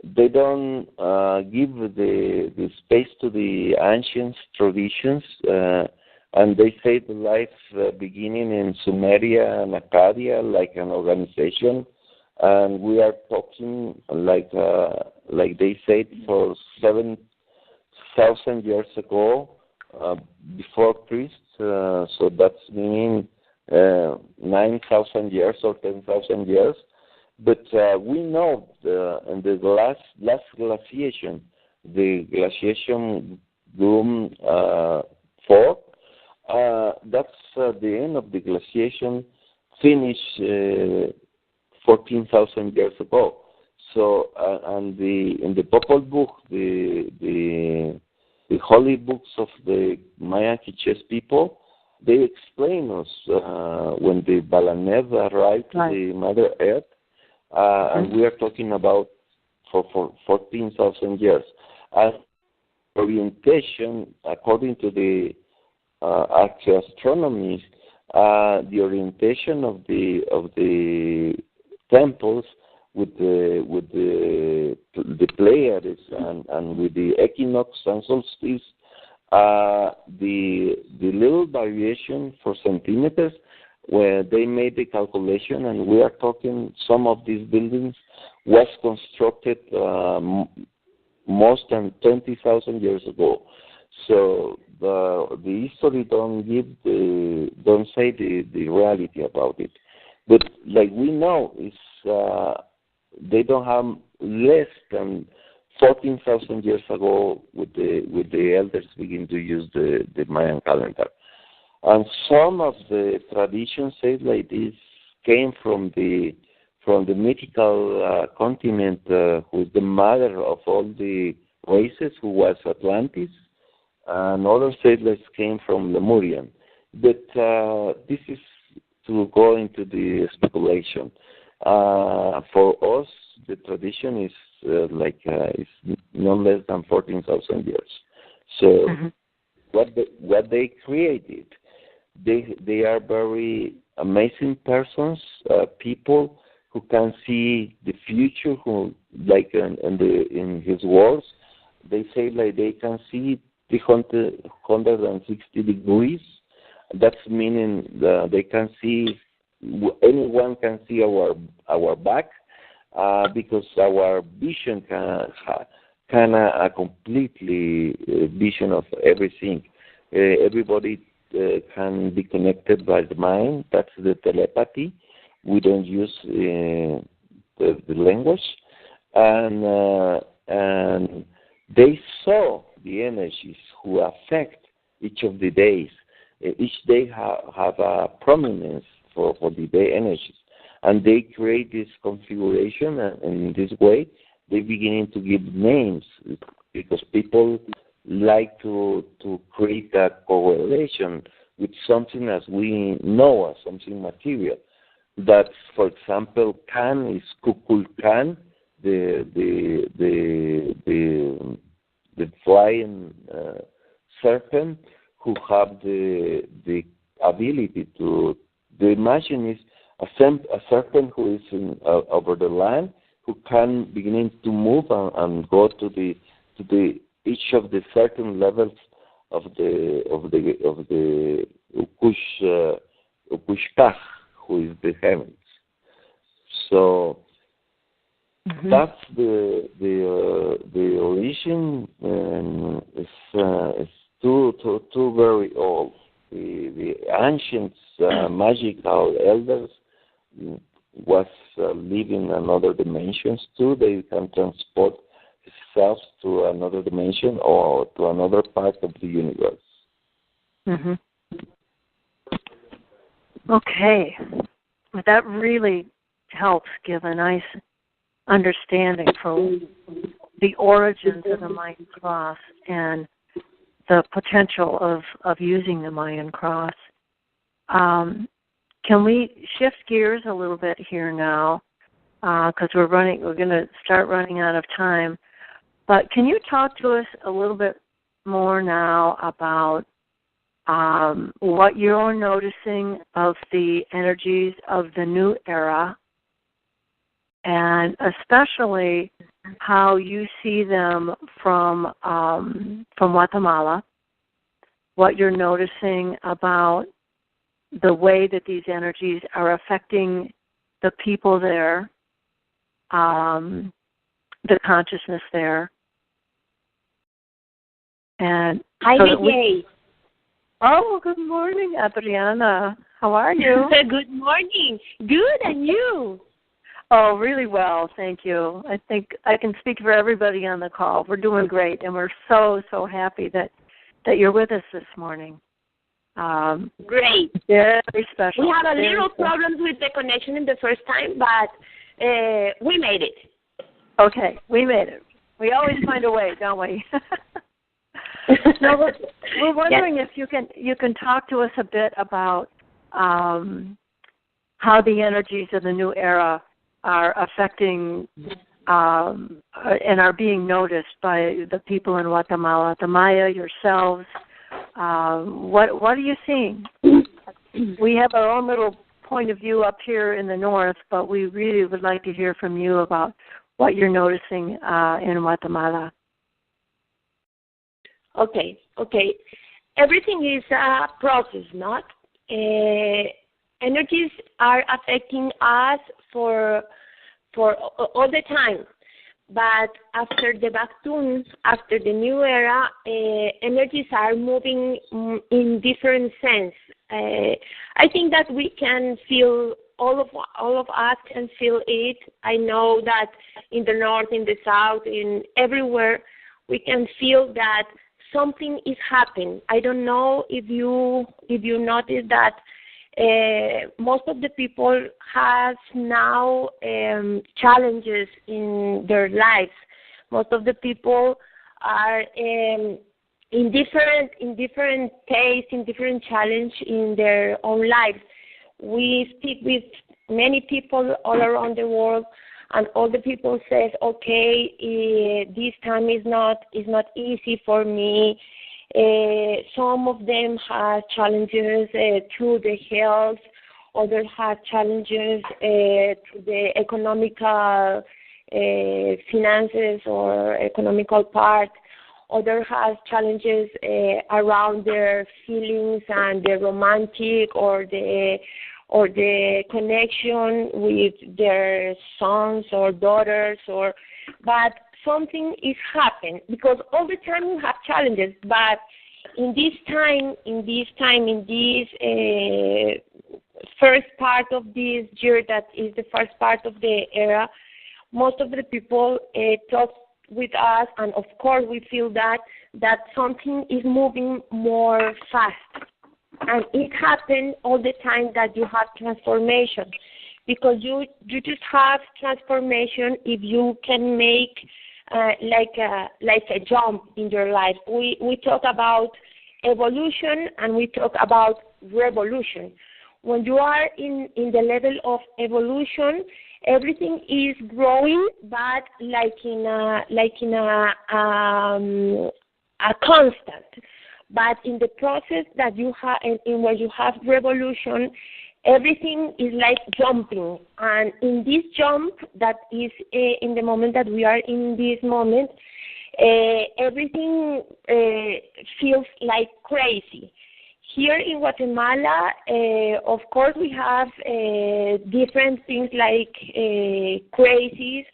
They don't give the space to the ancient traditions, and they say the life beginning in Sumeria and Akkadia, like an organization, and we are talking like they said for 7,000 years ago, before Christ. So that's meaning 9,000 years or 10,000 years. But we know in the last glaciation, the glaciation Groom 4, that's the end of the glaciation. finished 14,000 years ago. So, and in the Popol Vuh, the holy books of the Maya Quichés people, they explain us when the Balanev arrived to the Mother Earth, and we are talking about for 14,000 years. And orientation, according to the archaeoastronomy, the orientation of the temples with the Pleiades and with the equinox and solstice, the little variation for centimeters, where they made the calculation, and we are talking some of these buildings was constructed more than 20,000 years ago. So the history don't say the reality about it. But like we know, it's they don't have less than 14,000 years ago with the elders begin to use the Mayan calendar. And some of the traditions say like this came from the mythical continent who is the mother of all the races, who was Atlantis, and other settlers came from Lemurian. But this is to go into the speculation. For us, the tradition is is no less than 14,000 years. So what they created, they are very amazing persons, people who can see the future. Who in his words, they say like they can see 360 degrees. That's meaning they can see. Anyone can see our back because our vision can a completely vision of everything. Everybody can be connected by the mind. That's the telepathy. We don't use the language, and they saw the energies who affect each of the days. Each day have a prominence for the day energies, and they create this configuration, and in this way they beginning to give names, because people like to create a correlation with something as we know as something material. That, for example, Kan is Kukulkan, the flying serpent, who have the ability to. The imagine is a serpent who is over the land, who can begin to move and go to the each of the certain levels of the Ukushkach, who is the heavens. So that's the origin, and it's too very old. The ancient magical elders was living in another dimensions too. They can transport themselves to another dimension or to another part of the universe. Mm-hmm. Okay. That really helps give a nice understanding for the origins of the Mayan Cross and the potential of using the Mayan Cross. Can we shift gears a little bit here now? Because we're going to start running out of time. But can you talk to us a little bit more now about what you're noticing of the energies of the new era, and especially how you see them from Guatemala, what you're noticing about the way that these energies are affecting the people there, the consciousness there. And hi, Jay. Oh, good morning, Adriana. How are you? Good morning. Good, and you? Oh, really well, thank you. I think I can speak for everybody on the call. We're doing great, and we're so happy that you're with us this morning. Great. Very special. We had a Very little special. problems with the connection in the first time, but we made it. Okay, we made it. We always find a way, don't we? Now we're wondering if you can talk to us a bit about how the energies of the new era are affecting and are being noticed by the people in Guatemala, the Maya, yourselves. What are you seeing? We have our own little point of view up here in the north, but we really would like to hear from you about what you're noticing in Guatemala. Okay. Everything is a process, not? Energies are affecting us for all the time. But after the vacuum, after the new era, energies are moving in different sense. I think that we can feel, all of us can feel it. I know that in the north, in the south, in everywhere, we can feel that something is happening. I don't know if you notice that most of the people have now challenges in their lives. Most of the people are in different tastes, in different challenge in their own lives. We speak with many people all around the world, and all the people says, okay, this time is not easy for me. Some of them have challenges through the health, others have challenges through the economical finances or economical part. Others have challenges around their feelings and the romantic or the connection with their sons or daughters, but something is happening because all the time we have challenges. But in this first part of this year, that is the first part of the era, most of the people talk with us, and of course we feel that something is moving more fast. And it happens all the time that you have transformation, because you just have transformation if you can make like a jump in your life. We talk about evolution and we talk about revolution. When you are in the level of evolution, everything is growing, but like in a constant. But in the process that you have, in where you have revolution, everything is like jumping. And in this jump, that is in the moment that we are in this moment, everything feels like crazy. Here in Guatemala, of course, we have different things like crazies.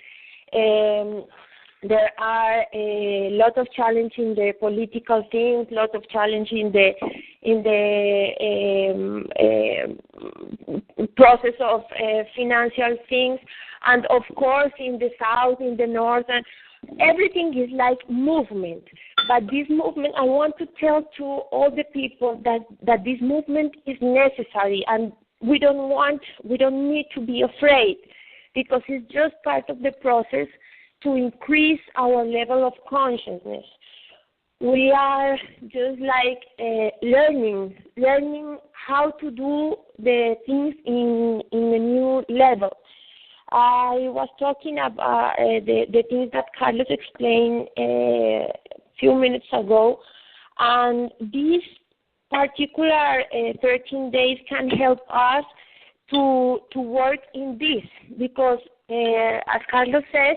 There are a lot of challenge in the political things, lot of challenge in the process of financial things, and of course in the south, in the north, and everything is like movement. But this movement, I want to tell to all the people that this movement is necessary, and we don't need to be afraid, because it's just part of the process to increase our level of consciousness. We are just like learning how to do the things in a new level. I was talking about the things that Carlos explained a few minutes ago, and these particular 13 days can help us to work in this, because as Carlos says,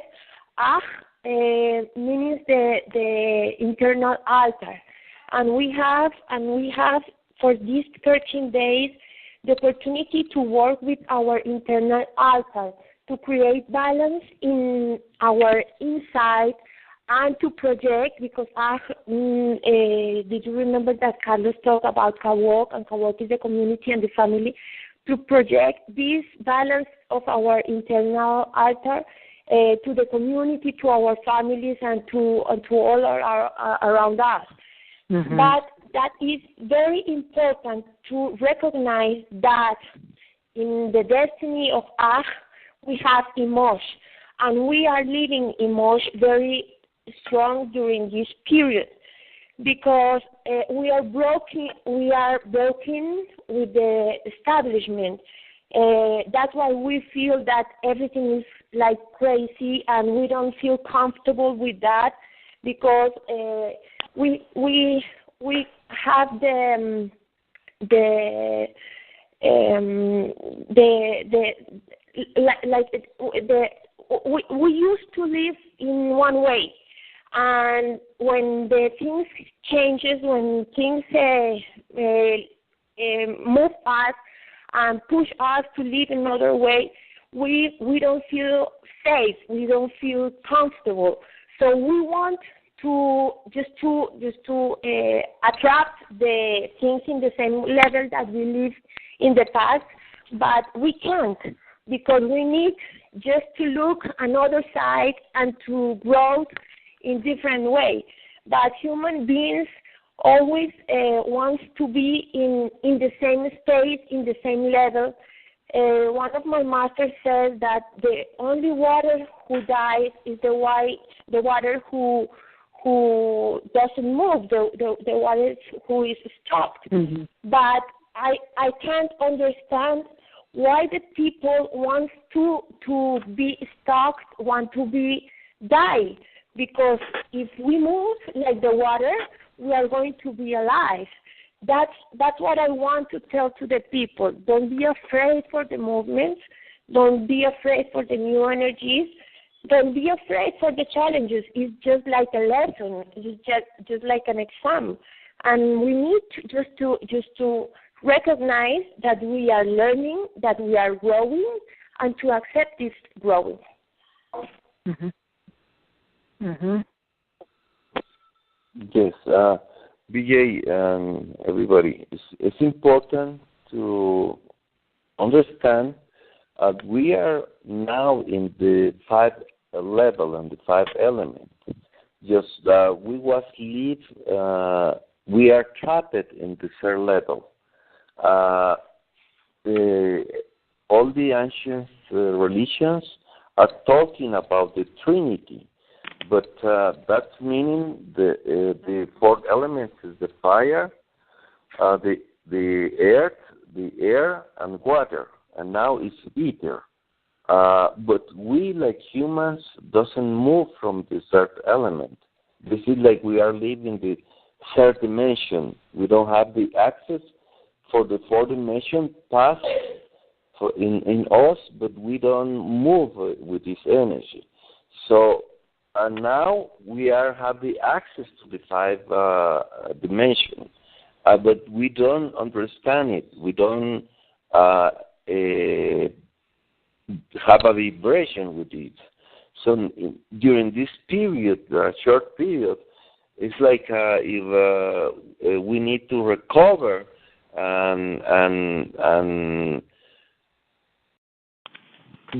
means the internal altar, and we have for these 13 days the opportunity to work with our internal altar, to create balance in our inside and to project, because did you remember that Carlos talked about Kawok, and Kawok is the community and the family, to project this balance of our internal altar to the community, to our families, and to all around us. Mm-hmm. But that it's very important to recognize that in the destiny of Ach, we have Imosh, and we are living Imosh very strong during this period because we are broken with the establishment. That's why we feel that everything is like crazy, and we don't feel comfortable with that because we have we used to live in one way, and when the things changes, when things move us and push us to live another way, we don't feel safe, we don't feel comfortable. So we want to just to attract the things in the same level that we live in the past, but we can't because we need just to look another side and to grow in different way. But human beings always wants to be in the same space, in the same level. One of my masters says that the only water who dies is the water who doesn't move, the water who is stopped. Mm-hmm. But I can't understand why the people want to be stuck, want to be die. Because if we move like the water, we are going to be alive. That's what I want to tell to the people. Don't be afraid for the movements. Don't be afraid for the new energies. Don't be afraid for the challenges. It's just like a lesson. It's just like an exam. And we need to just to recognize that we are learning, that we are growing, and to accept this growing. Mm-hmm. Mm-hmm. Yes, BJ and everybody, it's important to understand we are now in the 5 level and the 5 element. Just we are trapped in the 3rd level. All the ancient religions are talking about the Trinity. But that's meaning the 4th element is the fire, the earth, the air, and water, and now it's ether. But we, like humans, doesn't move from the 3rd element. This is like we are living the 3rd dimension. We don't have the access for the 4th dimension past in us, but we don't move with this energy. So. And now we have the access to the 5 dimension, but we don't understand it. We don't have a vibration with it. So during this period, short period, it's like if we need to recover and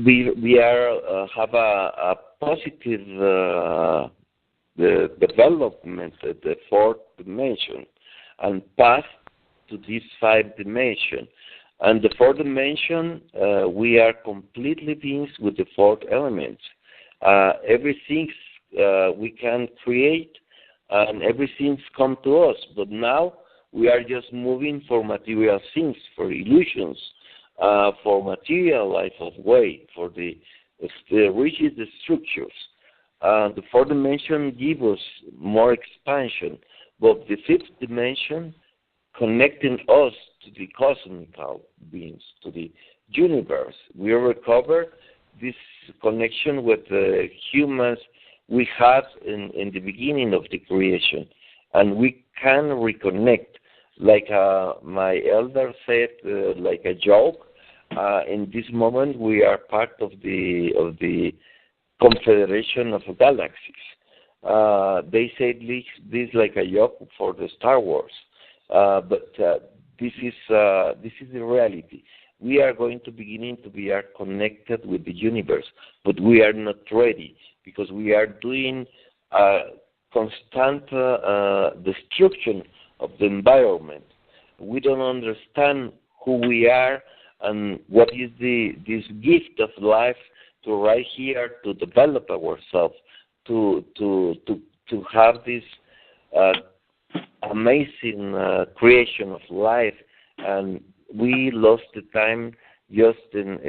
we have a positive the development at the 4th dimension and pass to this 5 dimension. And the 4th dimension, we are completely beings with the 4th element. Everything we can create and everything's come to us. But now we are just moving for material things, for illusions, for material life of way, for the reaches the structures. The 4th dimension gives us more expansion, but the 5th dimension connecting us to the cosmical beings, to the universe. We recover this connection with the humans we had in the beginning of the creation, and we can reconnect. Like my elder said, like a joke. In this moment, we are part of the Confederation of Galaxies. They said this like a joke for the Star Wars, but this is the reality. We are going to beginning to be connected with the universe, but we are not ready because we are doing constant destruction of the environment. We don't understand who we are and what is this gift of life to right here to develop ourselves, to have this amazing creation of life, and we lost the time just in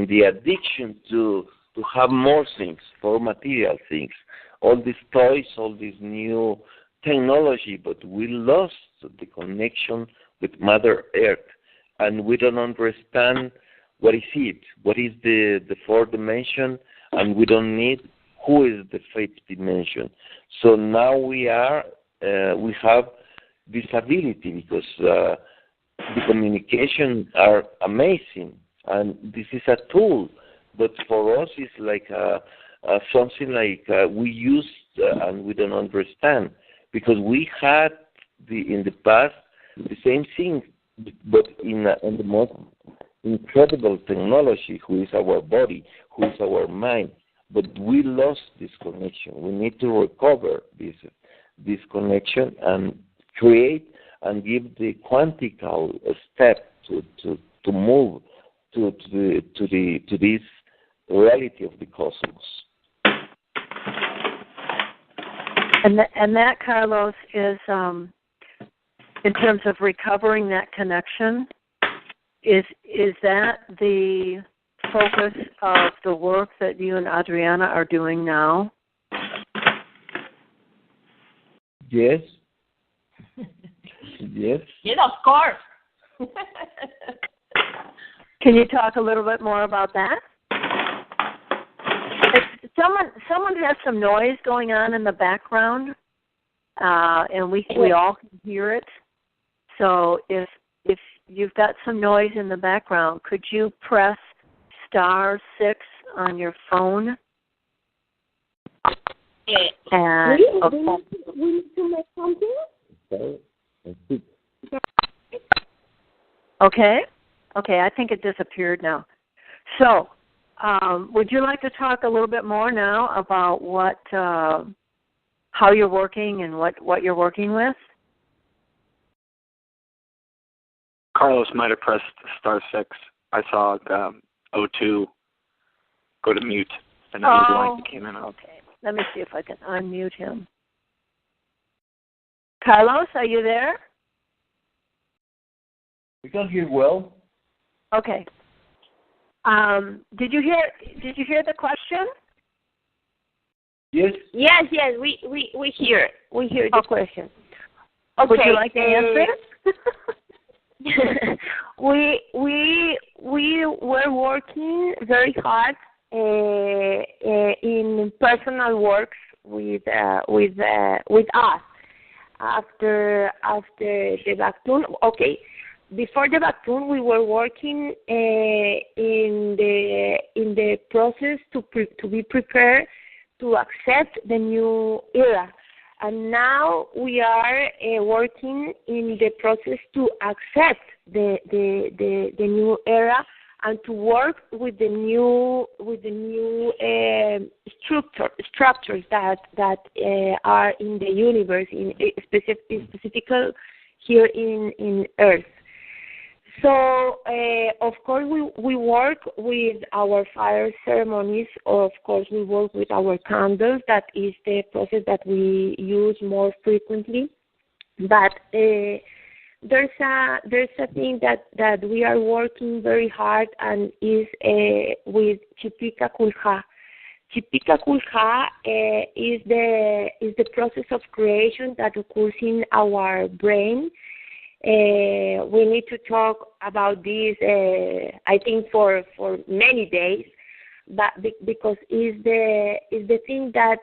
the addiction to have more things, for material things, all these toys, all this new technology, but we lost the connection with Mother Earth, and we don't understand what is it, what is the fourth dimension, and we don't need who is the fifth dimension. So now we have this ability because the communication are amazing, and this is a tool. But for us, it's like something like we use and we don't understand because we had in the past the same thing, but in the most incredible technology, who is our body, who is our mind. But we lost this connection. We need to recover this connection and create and give the quantical step to move to this reality of the cosmos. And that, Carlos, is in terms of recovering that connection. Is that the focus of the work that you and Adriana are doing now? Yes. Yes. Yes, of course. Can you talk a little bit more about that? Someone has some noise going on in the background, and we all can hear it. So if you've got some noise in the background, could you press *6 on your phone? And we need to make something? Okay, I think it disappeared now. So, would you like to talk a little bit more now about how you're working and what you're working with? Carlos might have pressed *6. I saw O2 go to mute, and then the line came in. Okay. Let me see if I can unmute him. Carlos, are you there? We can hear well. Okay. Did you hear the question? Yes. Yes. We hear the question. Okay. Would you like to answer? we were working very hard in personal works with us after the vaccine. Okay. Before the vaccine, we were working in the process to be prepared to accept the new era, and now we are working in the process to accept the new era and to work with the new structures that are in the universe, specifically here in Earth. So, of course, we work with our fire ceremonies. Of course, we work with our candles. That is the process that we use more frequently. But there's a thing that we are working very hard and is with Chipika Kulha. Chipika Kulha is the process of creation that occurs in our brain. We need to talk about this, I think, for many days, but because is the thing that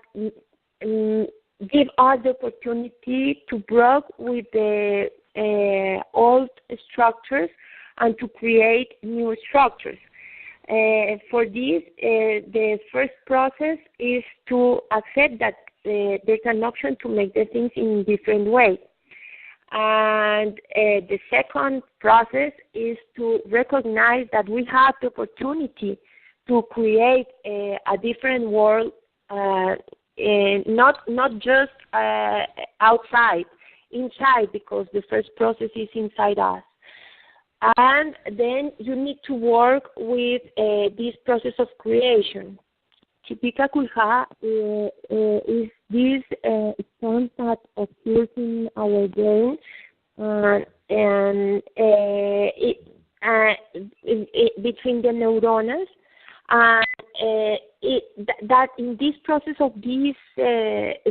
give us the opportunity to break with the old structures and to create new structures. For this, the first process is to accept that there's an option to make the things in different ways. And the second process is to recognize that we have the opportunity to create a different world not just outside, inside, because the first process is inside us. And then you need to work with this process of creation. Chipika Kulha is this stone that occurs in our brain, and between the neurones, and that in this process of these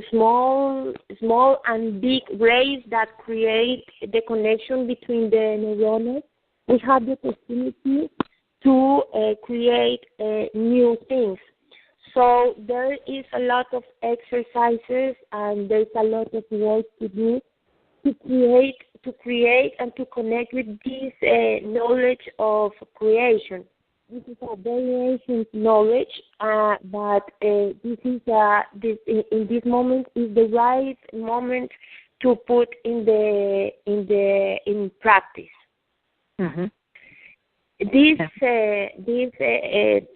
small and big rays that create the connection between the neurones, we have the opportunity to create new things. So there is a lot of exercises and there's a lot of work to do to create and to connect with this knowledge of creation. This is a very ancient knowledge, but this is in this moment is the right moment to put in practice. Mm-hmm. These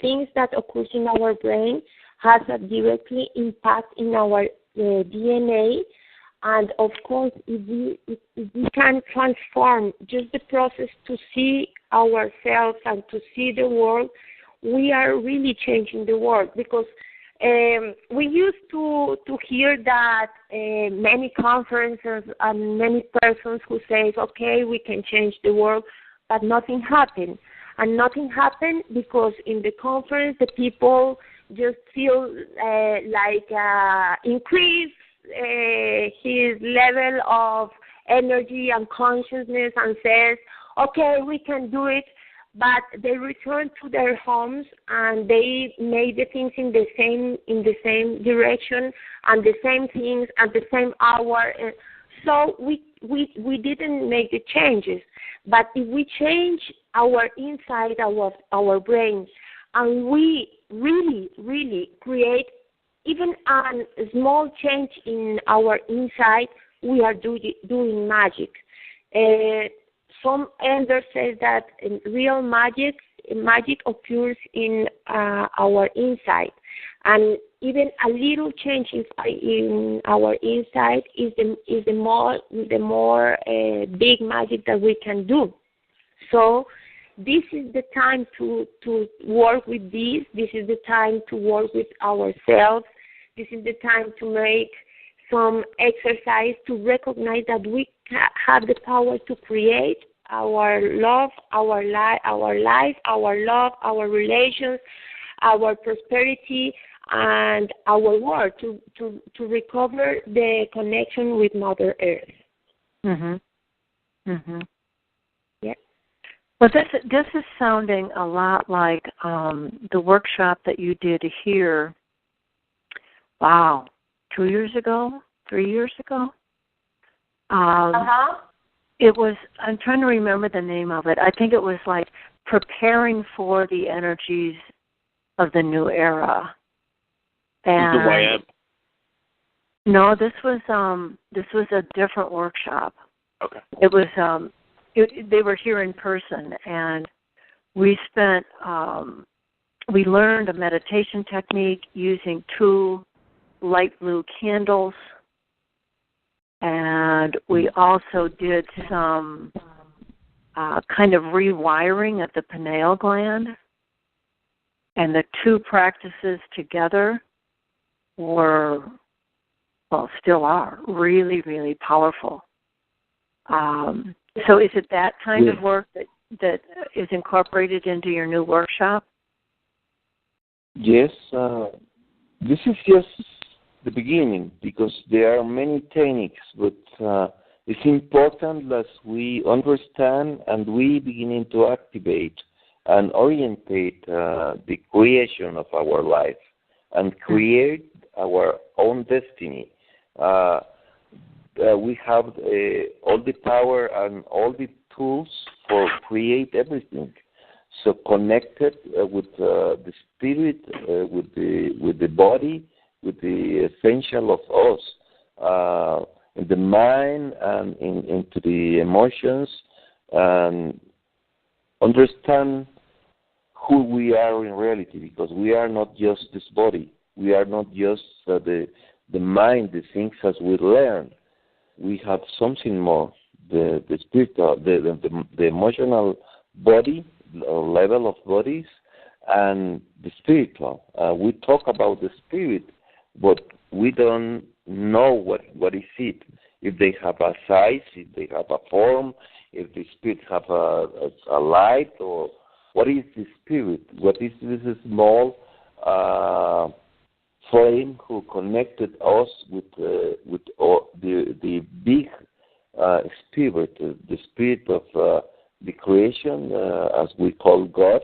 things that occur in our brain has a directly impact in our DNA, and of course, if we can transform just the process to see ourselves and to see the world, we are really changing the world. Because we used to hear that many conferences and many persons who say, okay, we can change the world, but nothing happened. And nothing happened because in the conference, the people just feel increase his level of energy and consciousness and says, okay, we can do it. But they return to their homes and they made the things in the same direction and the same things at the same hour. So we didn't make the changes. But if we change our inside, our brain, and we really create even a small change in our inside, we are doing magic. Some elders say that real magic occurs in our inside, and even a little change in our inside is the more big magic that we can do. So this is the time to work with this. This is the time to work with ourselves. This is the time to make some exercise to recognize that we have the power to create our love, our life, our love, our relations, our prosperity, and our world to recover the connection with Mother Earth. Mhm. Mhm. Yeah. Well, this is sounding a lot like the workshop that you did here. Wow, 2 years ago, 3 years ago. It was. I'm trying to remember the name of it. I think it was like preparing for the energies of the new era. And the YM? No, this was a different workshop. Okay. It was they were here in person, and we spent we learned a meditation technique using 2 light blue candles, and we also did some kind of rewiring of the pineal gland, and the 2 practices together were, well, still are, really, really powerful. So is it that kind of work that is incorporated into your new workshop? Yes, this is just the beginning, because there are many techniques, but it's important that we understand and we beginning to activate and orientate the creation of our life and create our own destiny. We have all the power and all the tools for create everything. So connected with the spirit, with the body, with the essential of us, in the mind and into the emotions, and understand who we are in reality, because we are not just this body. We are not just the mind, the things as we learn. We have something more, the spiritual, the emotional body, or level of bodies, and the spiritual. We talk about the spirit, but we don't know what is it. If they have a size, if they have a form, if the spirit have a light, or what is the spirit? What is this small flame who connected us with the big spirit, the spirit of the creation, as we call God,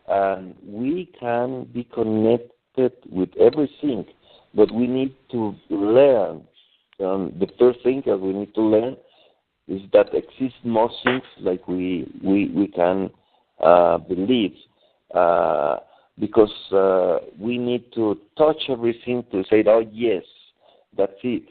and we can be connected with everything, but we need to learn. The first thing that we need to learn is that exist more things like we can believe, because we need to touch everything to say, oh yes, that's it.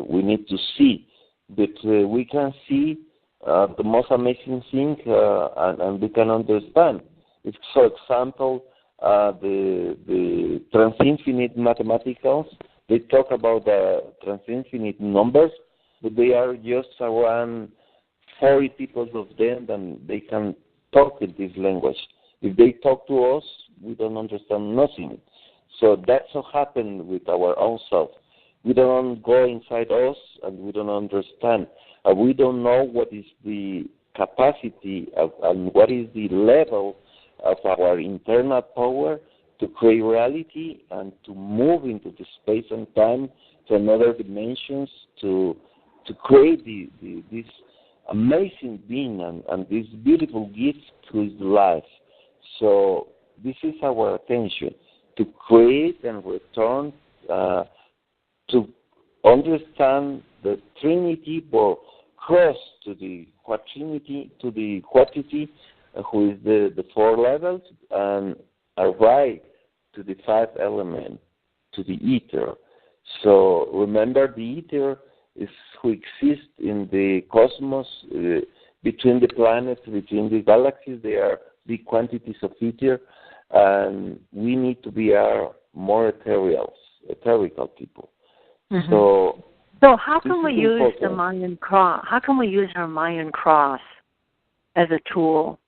We need to see, but we can see the most amazing thing, and we can understand. If, for example, the transinfinite mathematicals, they talk about the transinfinite numbers, but they are just around 40 people of them, and they can talk in this language. If they talk to us, we don't understand nothing. So that's what happened with our own self. We don't go inside us, and we don't understand. We don't know what is the capacity and what is the level of our internal power to create reality and to move into the space and time to another dimensions to create this amazing being and this beautiful gift to his life. So this is our attention, to create and return to understand the Trinity, but cross to the quaternity, to the quantity, who is the four levels, and arrive to the five element, to the ether. So remember, the ether is who exists in the cosmos, between the planets, between the galaxies. There are big quantities of ether, and we need to be more etherical people. Mm-hmm. So how can we use the Mayan Cross? How can we use our Mayan Cross as a tool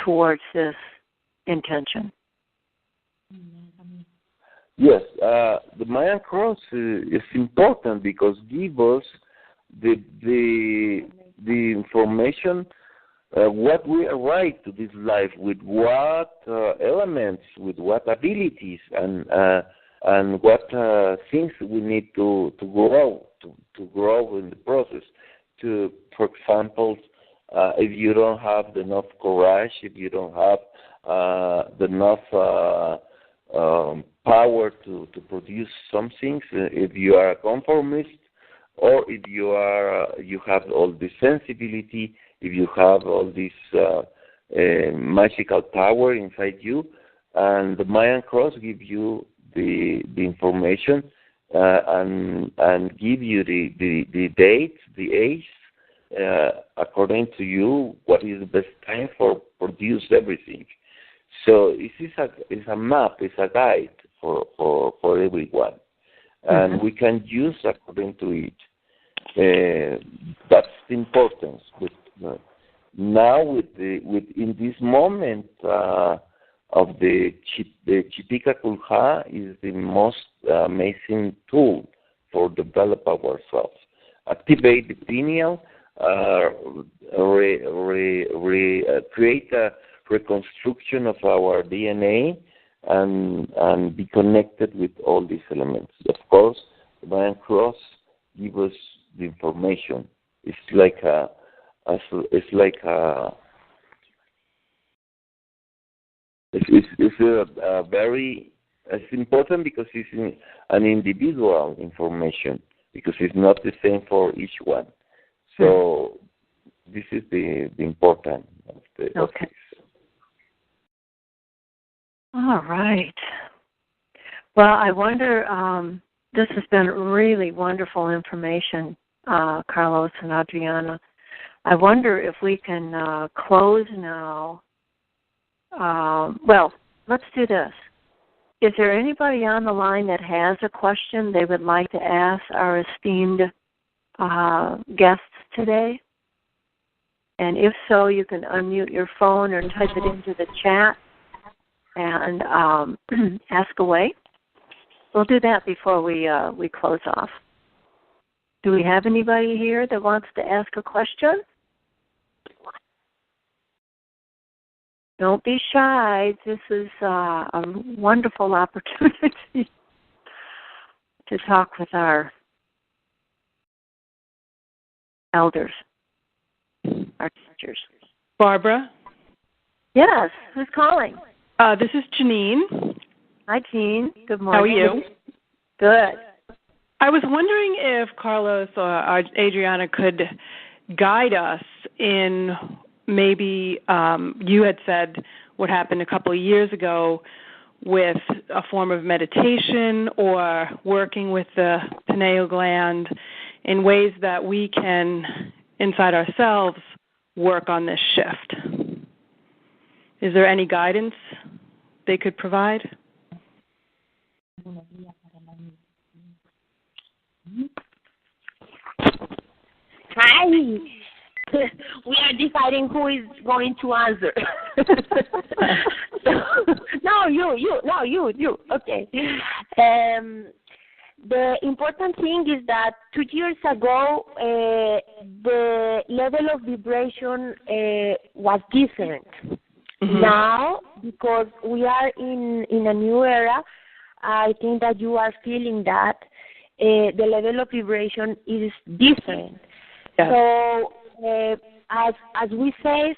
towards this intention? Yes, the Mayan Cross is important because give us the information what we arrive to this life, with what elements, with what abilities, and what things we need to grow in the process. For example, if you don't have enough courage, if you don't have enough power to produce some things, if you are a conformist, or if you have all this sensibility, if you have all this magical power inside you, and the Mayan Cross gives you the information and give you the dates, the age, according to you, what is the best time for produce everything. So it's a map, it's a guide for everyone, and we can use according to it. That's the importance. But now, in this moment of the Chipica Kulha is the most amazing tool for develop ourselves. Activate the pineal, create a reconstruction of our DNA, and be connected with all these elements. Of course, the Mayan Cross gives us the information. It's important because it's an individual information, because it's not the same for each one. So this is the important of this. All right. Well, I wonder, this has been really wonderful information, Carlos and Adriana. I wonder if we can close now. Well, let's do this. Is there anybody on the line that has a question they would like to ask our esteemed guests today? And if so, you can unmute your phone or type it into the chat and ask away. We'll do that before we close off. Do we have anybody here that wants to ask a question? Don't be shy. This is a wonderful opportunity to talk with our elders, our teachers. Barbara? Yes, who's calling? This is Janine. Hi, Jean. Good morning. How are you? Good. I was wondering if Carlos or Adriana could guide us in maybe you had said what happened a couple of years ago with a form of meditation or working with the pineal gland in ways that we can, inside ourselves, work on this shift. Is there any guidance they could provide? Hi. We are deciding who is going to answer. No, you. Okay. The important thing is that 2 years ago, the level of vibration was different. Mm-hmm. Now, because we are in a new era, I think that you are feeling that the level of vibration is different. Yes. So, as we say,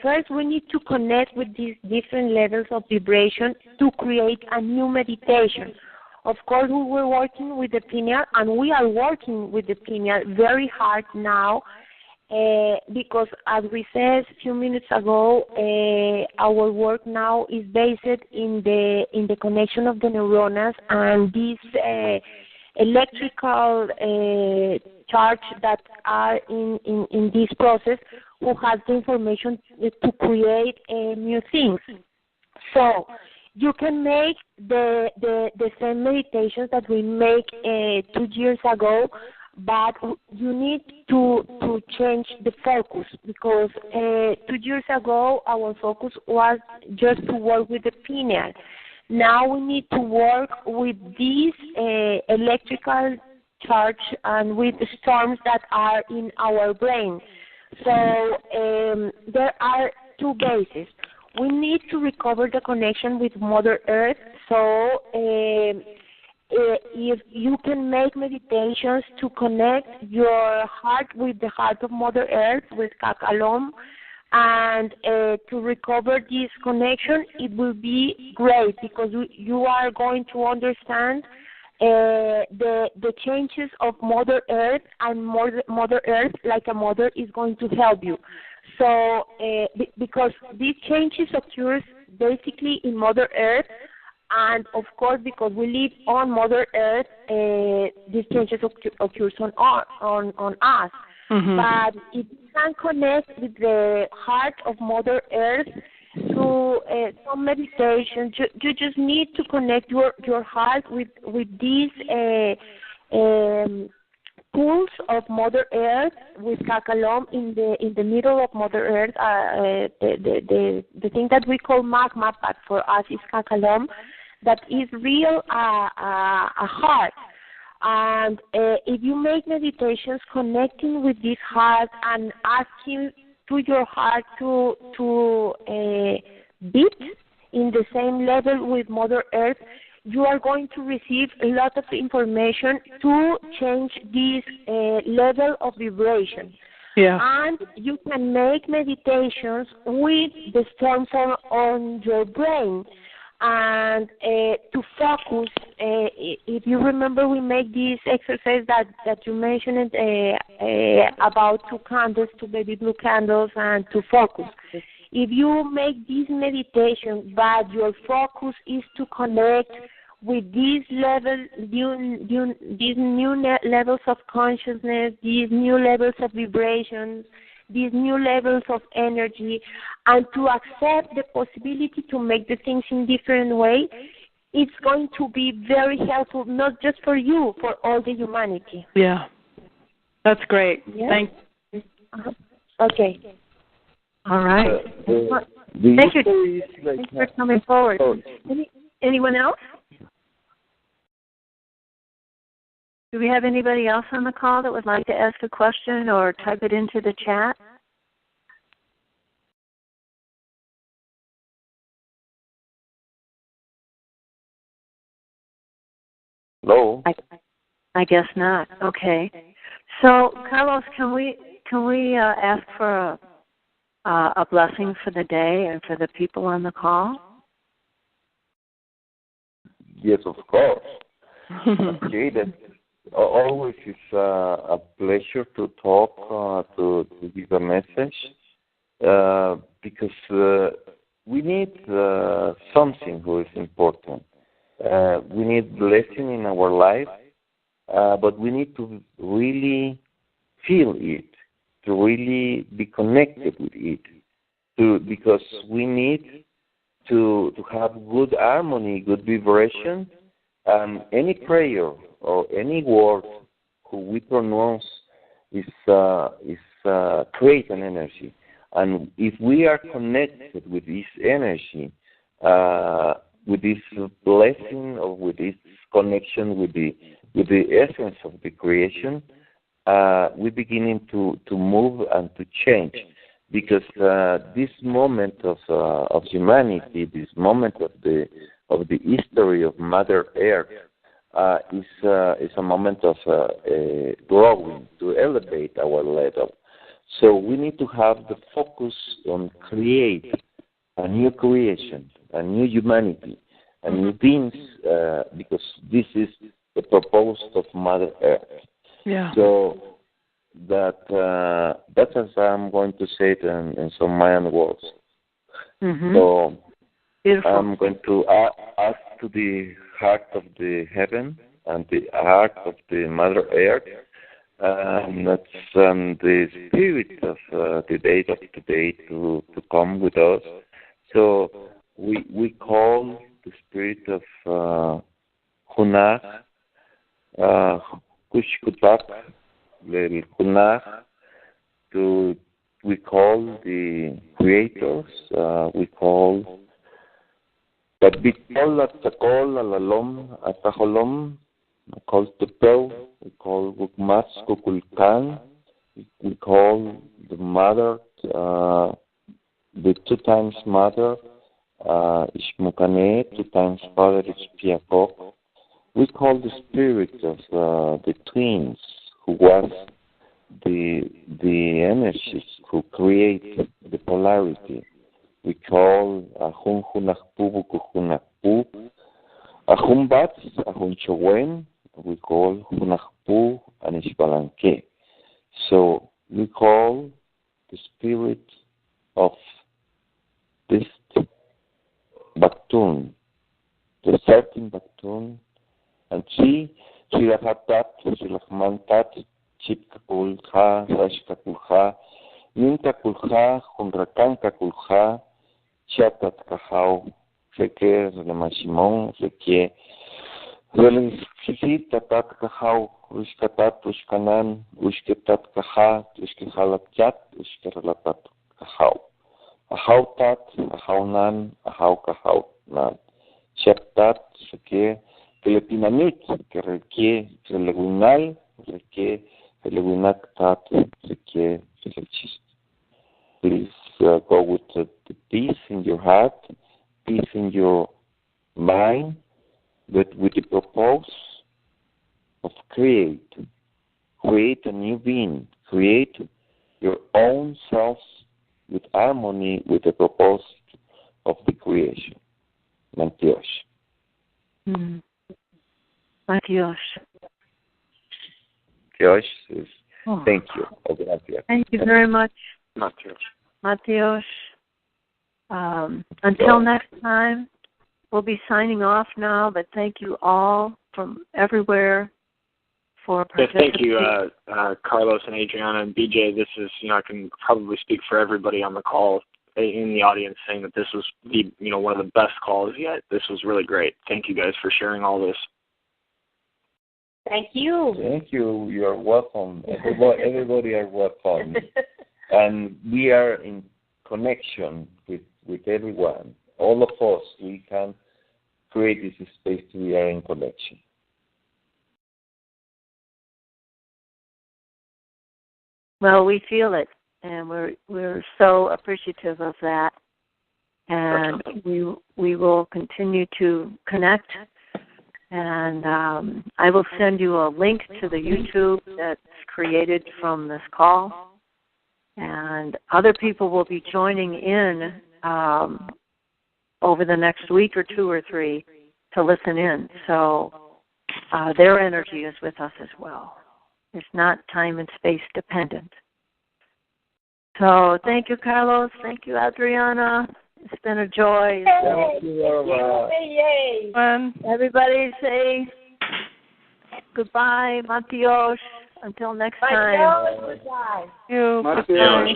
first we need to connect with these different levels of vibration to create a new meditation. Of course, we were working with the pineal, and we are working with the pineal very hard now, because as we said a few minutes ago, our work now is based in the connection of the neuronas and these electrical charge that are in this process, who has the information to create new things. So you can make the same meditations that we make 2 years ago, but you need to change the focus, because 2 years ago our focus was just to work with the pineal. Now we need to work with these electrical charge and with the storms that are in our brain. So there are two bases. We need to recover the connection with Mother Earth. So if you can make meditations to connect your heart with the heart of Mother Earth, with Kakalom, and to recover this connection, it will be great, because you are going to understand the changes of Mother Earth, and Mother Earth, like a mother, is going to help you. So because these changes occurs basically in Mother Earth, and of course because we live on Mother Earth, these changes occurs on us. Mm-hmm. But if you can connect with the heart of Mother Earth through some meditation, you just need to connect your heart with these pools of Mother Earth, with Kakalom in the middle of Mother Earth. The thing that we call magma, but for us is Kakalom, that is real a heart. And if you make meditations connecting with this heart and asking to your heart to beat in the same level with Mother Earth, you are going to receive a lot of information to change this level of vibration. Yeah. And you can make meditations with the storms on your brain. And to focus, if you remember, we make this exercise that you mentioned about 2 candles, 2 baby blue candles, and to focus. If you make this meditation, but your focus is to connect with these levels, these new levels of consciousness, these new levels of vibrations, these new levels of energy, and to accept the possibility to make the things in different way, it's going to be very helpful, not just for you, for all the humanity. Yeah. That's great. Yeah? Thank you. Okay. All right. Thank you. Thanks for coming forward. Anyone else? Do we have anybody else on the call that would like to ask a question or type it into the chat? No. I guess not. Okay. So, Carlos, can we ask for a blessing for the day and for the people on the call? Yes, of course. Okay, that always is a pleasure to talk, to give a message, because we need something who is important. We need blessing in our life, but we need to really feel it, to really be connected with it, because we need to have good harmony, good vibration, and any prayer or any word who we pronounce is create an energy. And if we are connected with this energy, with this blessing or with this connection with the essence of the creation, we're beginning to move and to change. Because this moment of humanity, this moment of the history of Mother Earth, is a moment of growing, to elevate our level. So we need to have the focus on create a new creation, a new humanity, a new beings, because this is the purpose of Mother Earth. Yeah. So that's as I'm going to say it in some Mayan words. Mm-hmm. So beautiful. I'm going to ask to the heart of the heaven and the heart of the Mother Earth, and that's the spirit of the day of today to come with us. So we call the spirit of Hunach, Kushkutak, the Hunach, we call the creators, we call Tabitol, Atakol, Alalom, Ataholom, we call Tupel, we call Gukmas, Kukulkan, we call the mother, the 2 times mother, Ishmukane, 2 times father, Ishpiakok. We call the spirit of the twins, who was the energies who create the polarity. We call Ahun Hunakpu, Bukuhunakpu, Ahun Bats, Ahun Chowen, we call Hunakpu and Ishbalanke. So we call the spirit of this Baktun, the certain Baktun, and Shirahatat, Shilahmantat, Chipkakulha, Rashkakulha, Nintakulha, Hunrakankakulha, Chatat Kahau, Reke, Remashimon, Reke, Relishitatat Kahau, Ushkatat, Ushkanan, Ushketat Kaha, Ushkehalatyat, Ushkeralatat Kahau. Ahautat, Ahaunan, Ahaukahau Nan. Chaptat, Reke, Kelepinamit, Kereke, Releguinal, Reke, Releguinactat, Reke, Relechist. Please go with the peace in your heart, peace in your mind, but with the purpose of create a new being, create your own self with harmony with the purpose of the creation. Mantiosh. Mantiosh. Mantiosh is thank you. Thank you very much, Mantiosh. Until next time, we'll be signing off now, but thank you all from everywhere for participating. Thank you, Carlos and Adriana and BJ. This is, I can probably speak for everybody on the call. in the audience saying that this was one of the best calls yet. This was really great. Thank you guys for sharing all this. Thank you. Thank you. You are welcome. Everybody are welcome. And we are in connection with everyone. All of us, we can create this space to be in connection. Well, we feel it, and we're so appreciative of that. And we will continue to connect. And I will send you a link to the YouTube that's created from this call. And other people will be joining in over the next week or 2 or 3 to listen in. So their energy is with us as well. It's not time and space dependent. So thank you, Carlos. Thank you, Adriana. It's been a joy. Thank you, Everybody say goodbye, Matios. Until next time. Goodbye. Thank you. Matios.